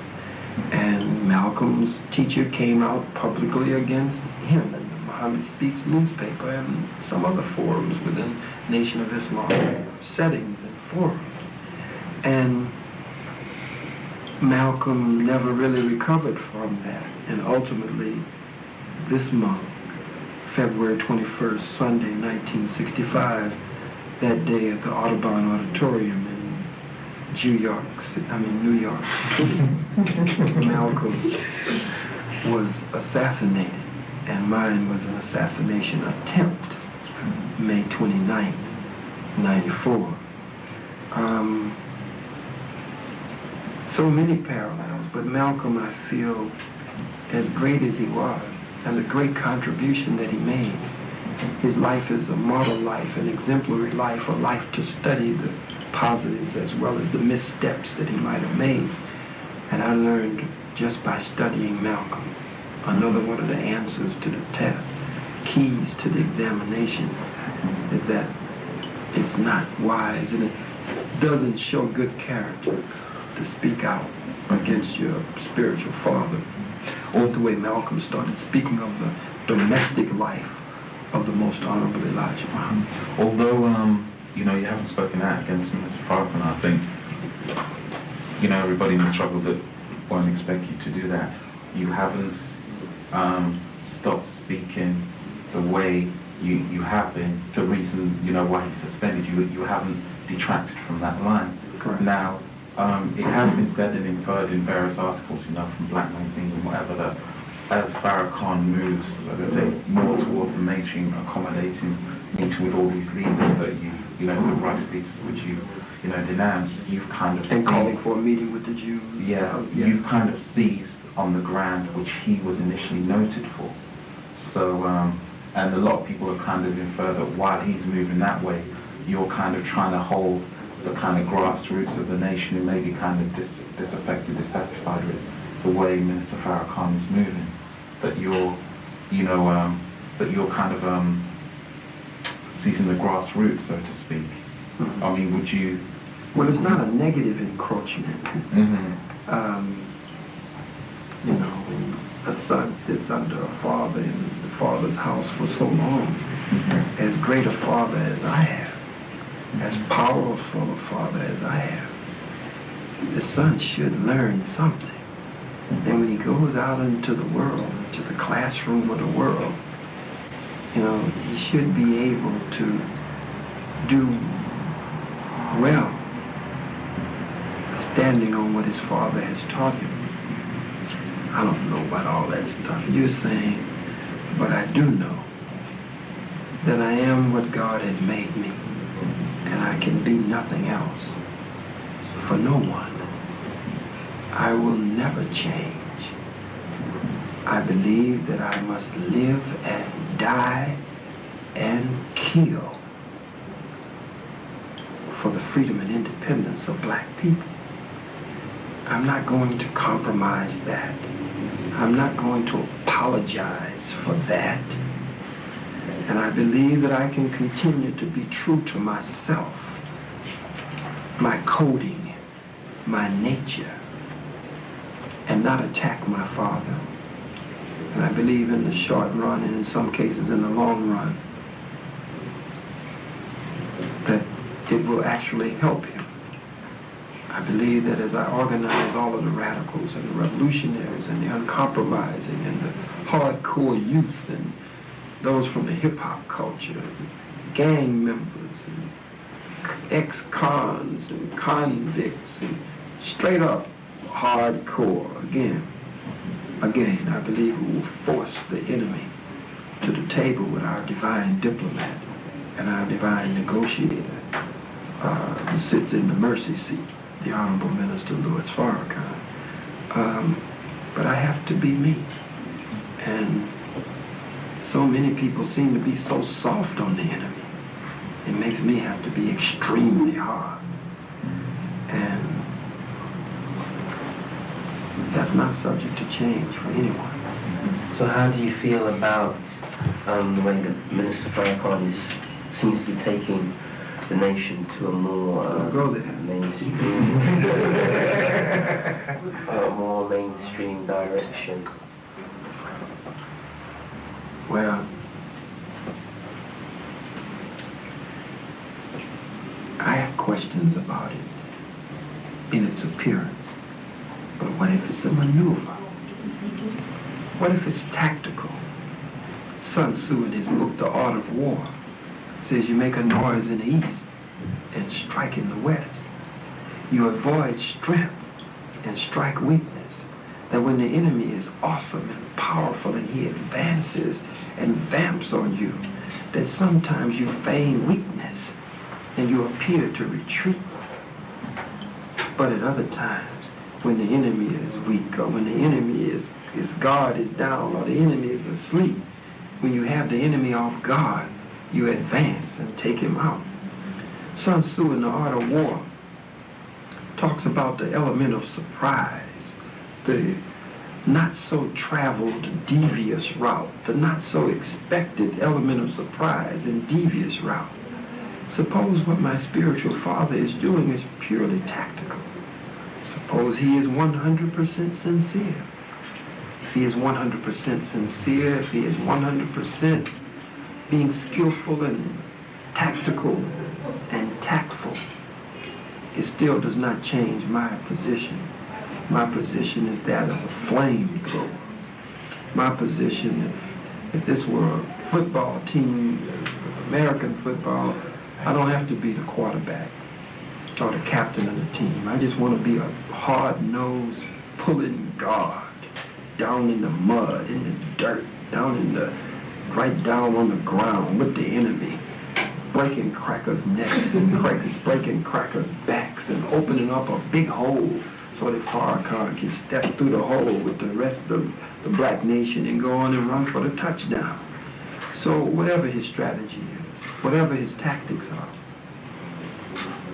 And Malcolm's teacher came out publicly against him in the Muhammad Speaks newspaper and some other forums within Nation of Islam settings and forums. And Malcolm never really recovered from that. And ultimately, this month, February 21st, Sunday, 1965, that day at the Audubon Auditorium in New York, Malcolm was assassinated, and mine was an assassination attempt, May 29th, '94. So many parallels, but Malcolm, I feel, as great as he was, and the great contribution that he made, his life is a model life, an exemplary life, a life to study the positives as well as the missteps that he might have made. And I learned just by studying Malcolm, another one of the answers to the test, keys to the examination, is that it's not wise and it doesn't show good character to speak out against your spiritual father. Or the way Malcolm started speaking of the domestic life of the most honorable Elijah Muhammad. Although, you haven't spoken out against Mr. Farrakhan, I think, everybody in the struggle that won't expect you to do that. You haven't stopped speaking the way you have been, the reason, why he suspended you. You haven't detracted from that line. Correct. Now, it has been said and inferred in various articles, from black magazines and whatever, that as Farrakhan moves, like I say, more towards the mainstream, accommodating, meeting with all these leaders that civil rights leaders which you denounced, you've kind of and calling for a meeting with the Jews. Yeah, you've kind of seized on the ground which he was initially noted for. So, and a lot of people have kind of inferred that while he's moving that way, you're kind of trying to hold the kind of grassroots of the nation who may be kind of disaffected, dissatisfied with the way Minister Farrakhan is moving. That you're, that you're kind of seizing the grassroots, so to speak. Mm-hmm. I mean, would you? Well, it's not a negative encroachment. Mm-hmm. When a son sits under a father in the father's house for so long, mm-hmm. as great a father as I have, as powerful a father as I have, the son should learn something. And when he goes out into the world, into the classroom of the world, he should be able to do well, standing on what his father has taught him. I don't know about all that stuff you're saying, but I do know that I am what God has made me, and I can be nothing else for no one. I will never change. I believe that I must live and die and kill for the freedom and independence of black people. I'm not going to compromise that. I'm not going to apologize for that. And I believe that I can continue to be true to myself, my coding, my nature, and not attack my father. And I believe in the short run, and in some cases in the long run, that it will actually help him. I believe that as I organize all of the radicals and the revolutionaries and the uncompromising and the hardcore youth and those from the hip-hop culture, gang members and ex-cons and convicts and straight up hardcore, again, I believe we will force the enemy to the table with our divine diplomat and our divine negotiator who sits in the mercy seat, the Honorable Minister Louis Farrakhan. But I have to be me. And so many people seem to be so soft on the enemy. It makes me have to be extremely hard. And that's not subject to change for anyone. So how do you feel about the way that Minister Farrakhan seems to be taking the nation to a more mainstream direction? Well, I have questions about it in its appearance. But what if it's a maneuver? What if it's tactical? Sun Tzu in his book, The Art of War, says you make a noise in the east and strike in the west. You avoid strength and strike weakness. That when the enemy is awesome and powerful and he advances and vamps on you, that sometimes you feign weakness and you appear to retreat. But at other times, when the enemy is weak, or when the enemy his guard is down, or the enemy is asleep, when you have the enemy off guard, you advance and take him out. Sun Tzu in The Art of War talks about the element of surprise, the not so traveled devious route, the not so expected element of surprise and devious route. Suppose what my spiritual father is doing is purely tactical. Suppose he is 100% sincere. If he is 100% sincere, if he is 100% being skillful and tactical and tactful, it still does not change my position. My position is that of a flamethrower. My position, if this were a football team, American football, I don't have to be the quarterback or the captain of the team. I just want to be a hard-nosed, pulling guard down in the mud, in the dirt, right down on the ground with the enemy, breaking crackers' necks and breaking crackers' backs and opening up a big hole so that Farrakhan can step through the hole with the rest of the black nation and go on and run for the touchdown. So whatever his strategy is, whatever his tactics are,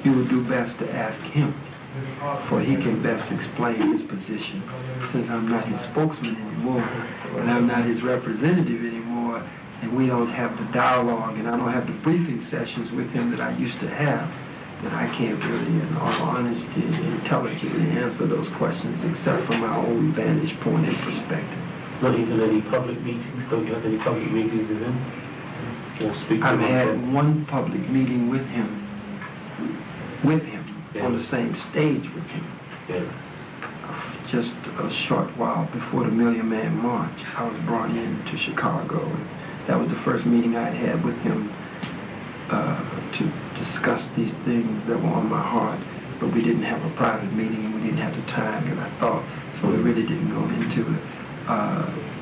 you would do best to ask him, for he can best explain his position. Since I'm not his spokesman anymore, and I'm not his representative anymore, and we don't have the dialogue, and I don't have the briefing sessions with him that I used to have, then I can't really, in all honesty, intelligently answer those questions except from my own vantage point and perspective. Not even any public meetings? Don't you have any public meetings with him? Or speak to him? I've had one public meeting with him, on the same stage with him. Yeah. Just a short while before the Million Man March, I was brought in to Chicago. And that was the first meeting I had with him to discuss these things that were on my heart. But we didn't have a private meeting, and we didn't have the time, and I thought, so we really didn't go into it.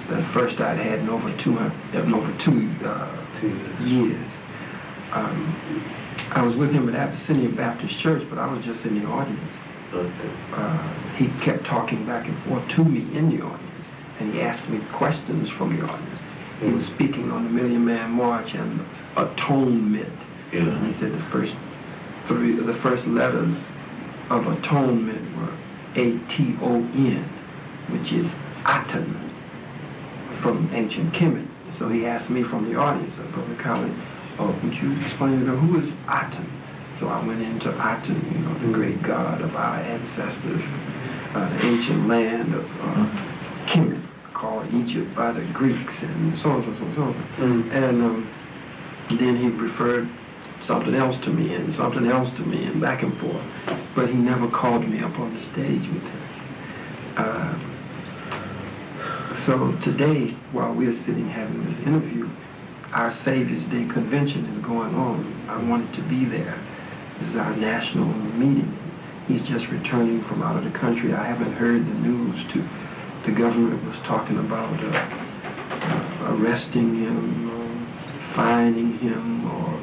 The first I'd had in over 2 years. I was with him at Abyssinian Baptist Church, but I was just in the audience. He kept talking back and forth to me in the audience, and he asked me questions from the audience. He was speaking on the Million Man March and atonement. Yeah. And he said the first letters of atonement were A-T-O-N, which is Aten from ancient Kemet. So he asked me from the audience, Brother Khalid, would you explain to them who is Aten? So I went into Aten, the great god of our ancestors. the ancient land of Kemet, called Egypt by the Greeks, and so on, so on, so on. And then he referred something else to me, and something else to me, and back and forth. But he never called me up on the stage with him. So today, while we're sitting having this interview, our Savior's Day convention is going on. I wanted to be there. This is our national meeting. He's just returning from out of the country. I haven't heard the news. The government was talking about arresting him, fining him, or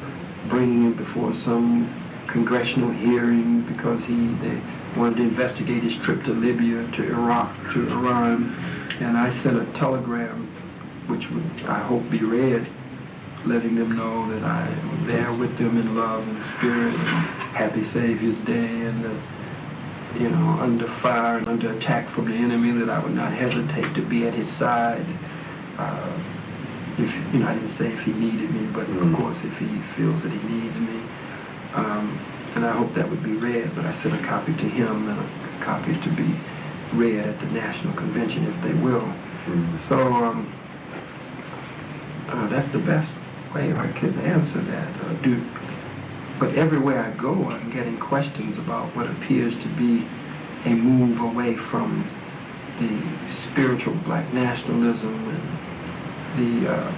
bringing him before some congressional hearing because they wanted to investigate his trip to Libya, to Iraq, to Iran. And I sent a telegram, which would, I hope, be read, letting them know that I am there with them in love and spirit, and happy Savior's Day, and under fire and under attack from the enemy, that I would not hesitate to be at his side. I didn't say if he needed me, but of course if he feels that he needs me. And I hope that would be read, but I sent a copy to him and a copy to be read at the National Convention if they will. So that's the best way I could answer that. But everywhere I go, I'm getting questions about what appears to be a move away from the spiritual black nationalism and the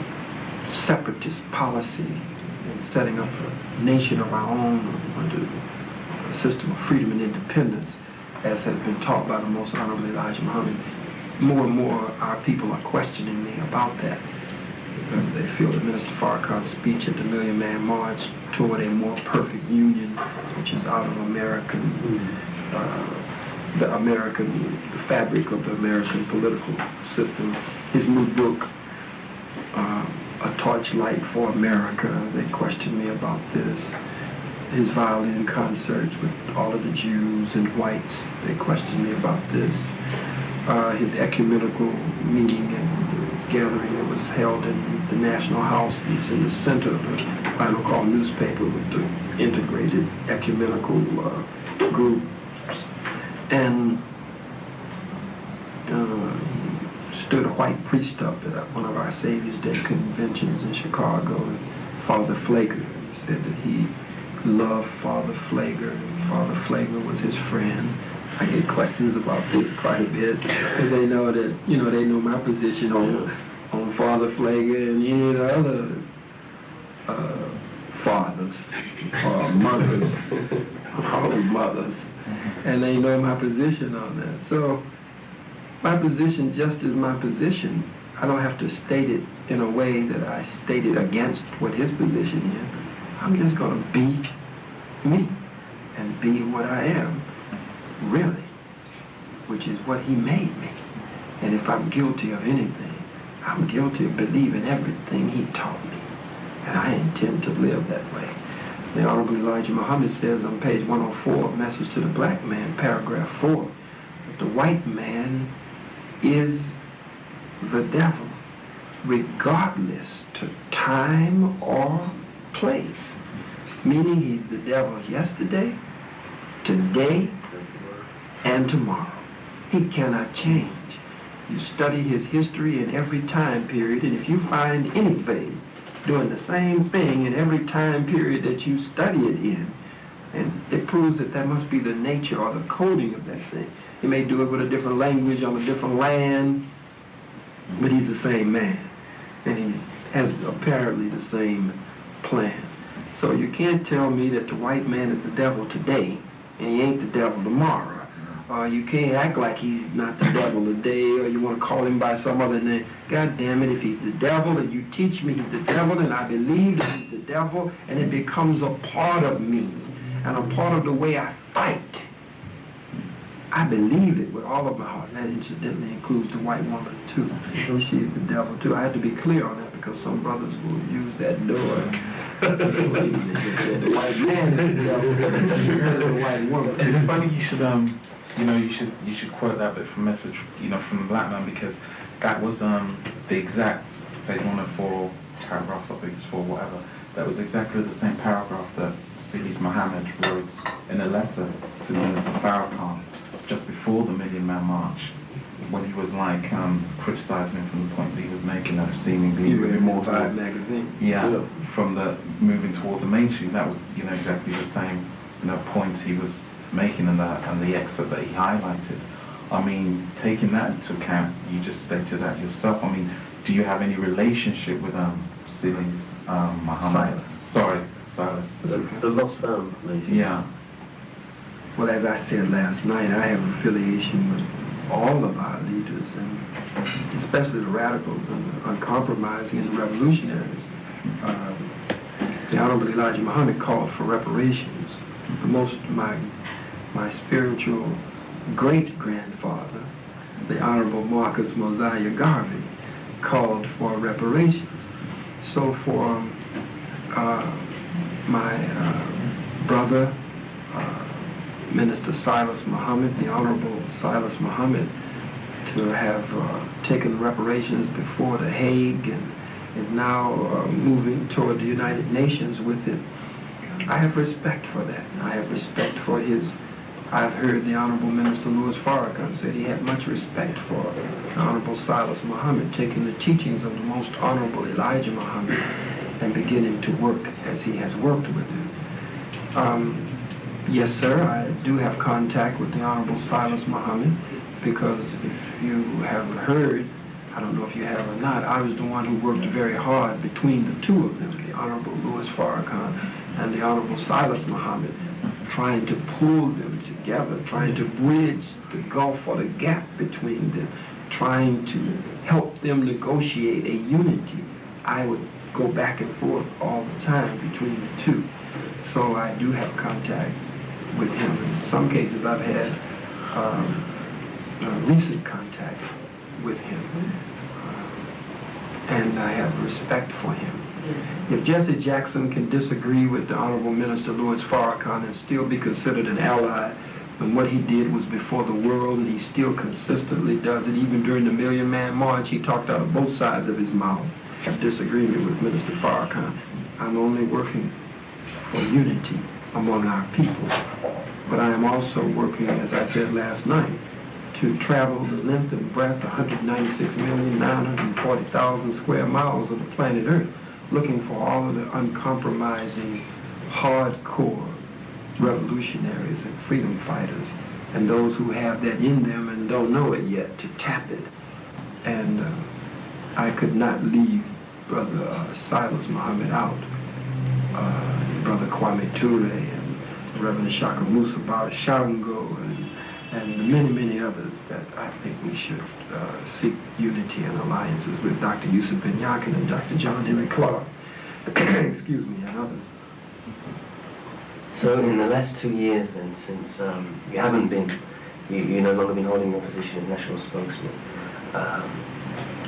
separatist policy and setting up a nation of our own under a system of freedom and independence, as has been taught by the Most Honorable Elijah Muhammad. More and more our people are questioning me about that, because they feel that Minister Farrakhan's speech at the Million Man March toward a more perfect union, which is out of the fabric of the American political system. His new book, A Torchlight for America, they question me about this. His violin concerts with all of the Jews and whites, they question me about this. His ecumenical meeting and gathering that was held in the National House, he's in the center of the Final Call newspaper with the integrated ecumenical group. And stood a white priest up at one of our Savior's Day conventions in Chicago, and Father Flager said that he loved Father Flager, and Father Flager was his friend. I get questions about this quite a bit, because they know that, they know my position on Father Flager and any other fathers or mothers, mothers, and they know my position on that. So my position just is my position. I don't have to state it in a way that I state it against what his position is. I'm just going to be me and be what I am, really, which is what he made me. And if I'm guilty of anything, I'm guilty of believing everything he taught me. And I intend to live that way. The Honorable Elijah Muhammad says on page 104 of Message to the Black Man, paragraph 4, that the white man is the devil, regardless to time or place. Meaning he's the devil yesterday, today, and tomorrow. He cannot change. You study his history in every time period, and if you find anything doing the same thing in every time period that you study it in, and it proves that that must be the nature or the coding of that thing. He may do it with a different language on a different land, but he's the same man, and he has apparently the same plan. So you can't tell me that the white man is the devil today, and he ain't the devil tomorrow. You can't act like he's not the devil today, or you want to call him by some other name. God damn it, if he's the devil and you teach me he's the devil, and I believe that he's the devil, and it becomes a part of me, and a part of the way I fight, I believe it with all of my heart. And that incidentally includes the white woman too. So she's the devil too. I have to be clear on that, because some brothers will use that door. The white man is the devil, the white woman. It's funny you should you should quote that bit from Message, from the Black Man, because that was the exact page 104 paragraph, I think it's 4, whatever. That was exactly the same paragraph that Sayyid Muhammad wrote in a letter to Minister Farrakhan just before the Million Man March, when he was like criticizing him from the point that he was making that seemingly moving more towards magazine. Yeah, from the moving towards the mainstream. That was exactly the same points he was making in the excerpt that he highlighted. I mean, taking that into account, you just stated that yourself. I mean, do you have any relationship with Sidney's Muhammad? Silas. The Lost Found Nation. Yeah. Well, as I said last night, I have affiliation with all of our leaders, and especially the radicals and the uncompromising and the revolutionaries. The Honorable Elijah Muhammad called for reparations. My spiritual great-grandfather, the Honorable Marcus Mosiah Garvey, called for reparations. So for my brother, Minister Silas Muhammad, the Honorable Silas Muhammad, to have taken reparations before The Hague and is now moving toward the United Nations with it. I have respect for that. I have respect for his. I've heard the Honorable Minister Louis Farrakhan said he had much respect for the Honorable Silas Muhammad, taking the teachings of the Most Honorable Elijah Muhammad and beginning to work as he has worked with him. Yes, sir, I do have contact with the Honorable Silas Muhammad, because if you have heard, I don't know if you have or not, I was the one who worked very hard between the two of them, the Honorable Louis Farrakhan and the Honorable Silas Muhammad, trying to pull them together, trying to bridge the gulf or the gap between them, trying to help them negotiate a unity. I would go back and forth all the time between the two. So I do have contact with him. In some cases I've had recent contact with him. And I have respect for him. If Jesse Jackson can disagree with the Honorable Minister Louis Farrakhan and still be considered an ally when what he did was before the world, and he still consistently does it, even during the Million Man March, he talked out of both sides of his mouth. I have disagreement with Minister Farrakhan. I'm only working for unity among our people. But I am also working, as I said last night, to travel the length and breadth, 196,940,000 square miles of the planet Earth, looking for all of the uncompromising, hardcore revolutionaries and freedom fighters, and those who have that in them and don't know it yet, to tap it. And I could not leave Brother Silas Muhammad out. Brother Kwame Ture and Reverend Shaka Musa Bar Shango and the many, many others that I think we should seek unity and alliances with, Dr. Yusuf Ben Yakin and Dr. John Henry Clark, excuse me, and others. So in the last 2 years then, since you haven't been, you no longer been holding your position as national spokesman,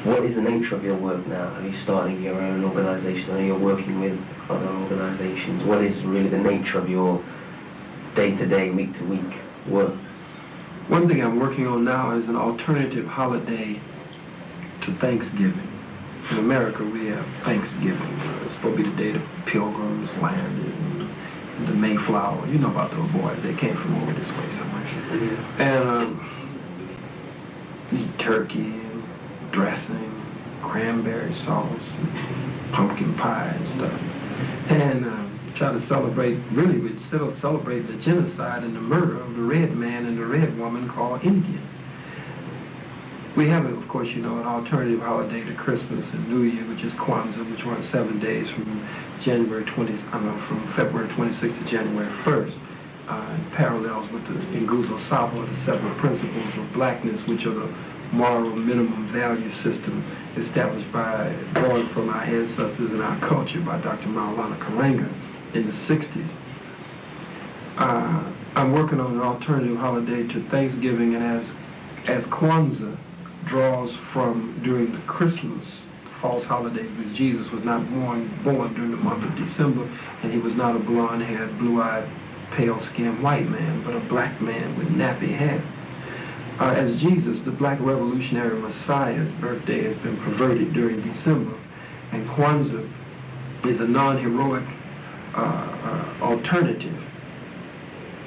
what is the nature of your work now? Are you starting your own organization? Are you working with other organizations? What is really the nature of your day-to-day, week-to-week work? One thing I'm working on now is an alternative holiday to Thanksgiving. In America, we have Thanksgiving. It's supposed to be the day the Pilgrims landed, and the Mayflower. You know about those boys. They came from over this way somewhere. And eat turkey, dressing, cranberry sauce, pumpkin pie and stuff. And try to celebrate, really we'd still celebrate the genocide and the murder of the red man and the red woman called Indian. We have, of course, you know, an alternative holiday to Christmas and New Year, which is Kwanzaa, which runs 7 days from from February 26th to January 1st. Parallels with the Nguzo Saba, the 7 principles of blackness, which are the moral minimum value system established drawn from our ancestors and our culture by Dr. Maulana Karanga in the 60s. I'm working on an alternative holiday to Thanksgiving, and as Kwanzaa draws from during the Christmas false holiday, because Jesus was not born during the month of December, and he was not a blonde-haired, blue-eyed, pale-skinned white man, but a black man with nappy hair. As Jesus, the black revolutionary Messiah's birthday has been perverted during December, and Kwanzaa is a non-heroic alternative.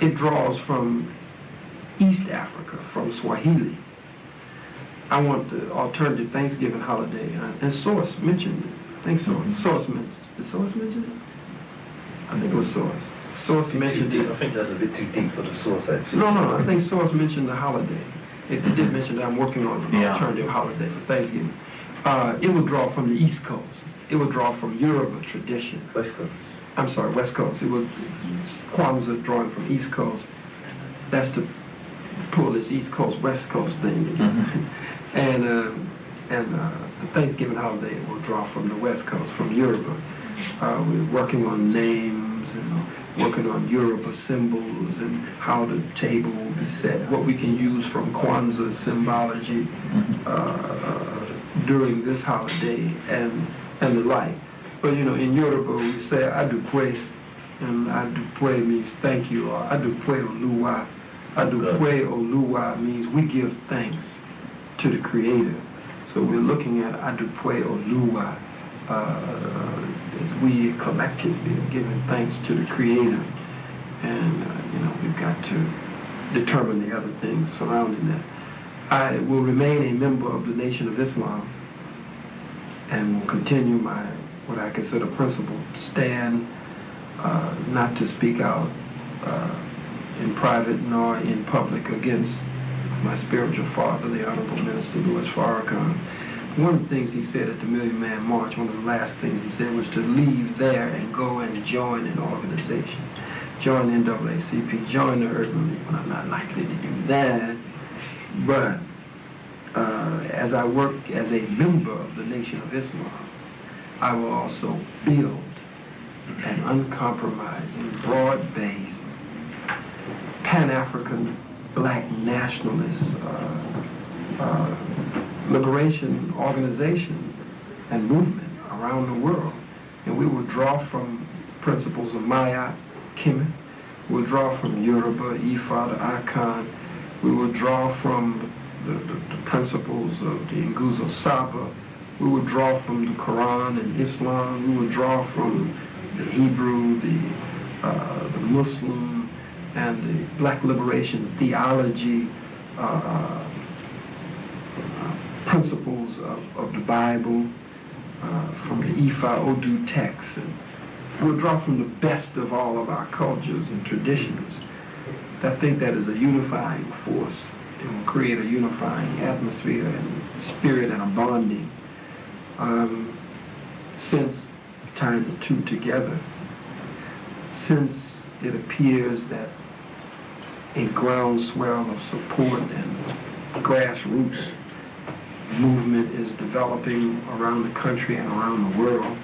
It draws from East Africa, from Swahili. I want the alternative Thanksgiving holiday. And Source mentioned it. I think Source mentioned it. Did Source mention it? I think it was Source. Source mentioned it. I think that's a bit too deep for the Source, actually. No, I think Source mentioned the holiday. It did mention that I'm working on an alternative holiday for Thanksgiving. It would draw from the East Coast. It would draw from Yoruba tradition. West Coast. I'm sorry, West Coast. It was Kwanzaa drawing from East Coast. That's to pull this East Coast, West Coast thing. And the Thanksgiving holiday will draw from the West Coast, from Yoruba. We're working on names and working on Yoruba symbols and how the table will be set, what we can use from Kwanzaa symbology during this holiday and the like. But in Yoruba we say adupwe, and adupwe means thank you, or adupwe oluwa. Adupwe oluwa means we give thanks to the Creator. So we're looking at adupwe oluwa as we collectively are giving thanks to the Creator. And we've got to determine the other things surrounding that. I will remain a member of the Nation of Islam and will continue my what I consider principle, stand not to speak out in private nor in public against my spiritual father, the Honorable Minister Louis Farrakhan. One of the things he said at the Million Man March, one of the last things he said was to leave there and go and join an organization. Join the NAACP, join the Urban League. Well, I'm not likely to do that, but as I work as a member of the Nation of Islam, I will also build an uncompromising, broad-based, Pan-African black nationalist liberation organization and movement around the world. And we will draw from principles of Maya, Kemet. We'll draw from Yoruba, Ifa, the Akan. We will draw from the principles of the Nguzo Saba. We would draw from the Quran and Islam. We would draw from the Hebrew, the Muslim, and the Black liberation theology, principles of the Bible, from the Ifa Odu text. And we'll draw from the best of all of our cultures and traditions. I think that is a unifying force. It will create a unifying atmosphere and spirit and a bonding. Since tying the two together, since it appears that a groundswell of support and grassroots movement is developing around the country and around the world,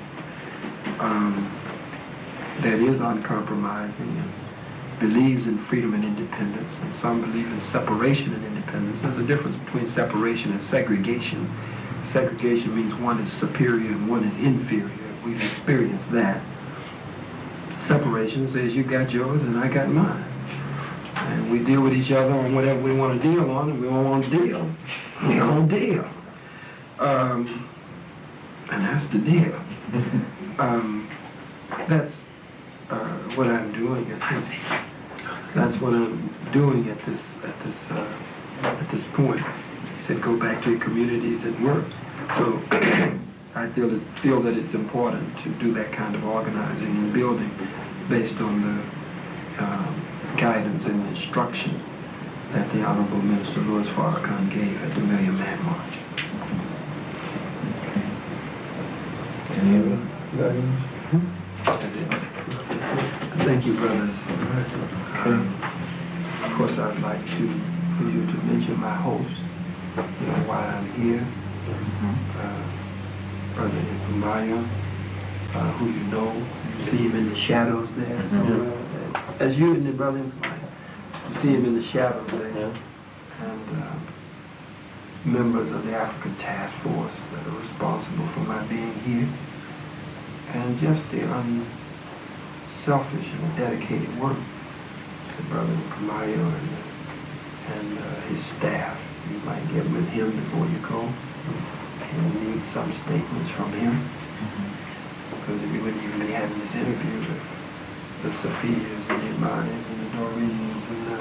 that is uncompromising and believes in freedom and independence, and some believe in separation and independence. There's a difference between separation and segregation. Segregation means one is superior and one is inferior. We've experienced that. Separation says you got yours and I got mine. And we deal with each other on whatever we want to deal on, and we don't want to deal. We don't deal. And that's the deal. That's what I'm doing at this. That's what I'm doing at this point. He said, go back to your communities and work. So I feel that it's important to do that kind of organizing and building based on the guidance and instruction that the Honorable Minister Louis Farrakhan gave at the Million Man March. Any other guidance? Thank you, brothers. Of course, I'd like for you to mention my host, why I'm here. Brother Ifumaya, who you know, see him in the shadows there. As you and the brother Ifumaya, you see him in the shadows there. And members of the African Task Force that are responsible for my being here. And just the unselfish and dedicated work to Brother Kamayo and his staff. You might get with him before you go. You'll need some statements from him. Because we wouldn't even be having this interview with the Sophias and the Imanis and the Dorines and the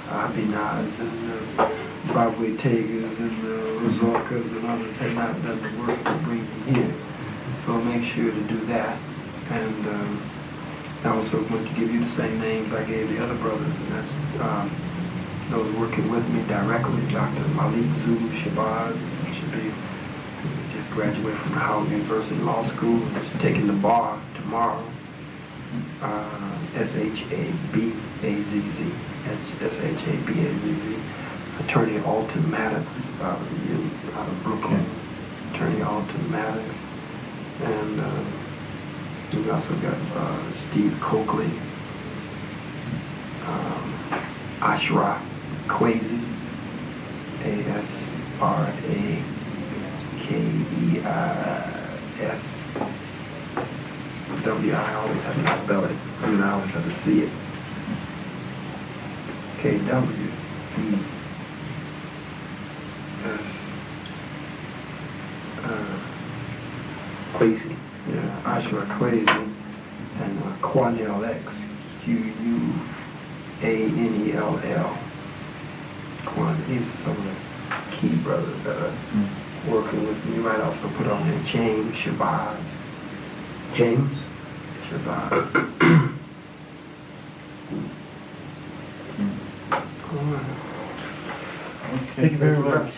Abinaz and the Broadway Tigers and the Razorkas and others had not done the work to bring me here. So I'll make sure to do that. And I also want to give you the same names I gave the other brothers, and that's those working with me directly, Dr. Malik Zulu Shabazz, should be just graduated from the Howard University Law School, just taking the bar tomorrow. Shabazz, Shabazz. Attorney Alton Maddox out of Brooklyn. Attorney Alton Maddox. And we also got Steve Coakley, Ashra Kwesi, A-S-R-A-K-E-I-S. W, I always have to spell it. I mean, I always have to see it. K-W-E-S. Kwesi. Yeah, Ashra Kwesi and Quanell X, Q-U-A-N-E-L-L. These are some of the key brothers that are working with me. You might also put on there James Shabazz. James? Shabazz. Thank you very much.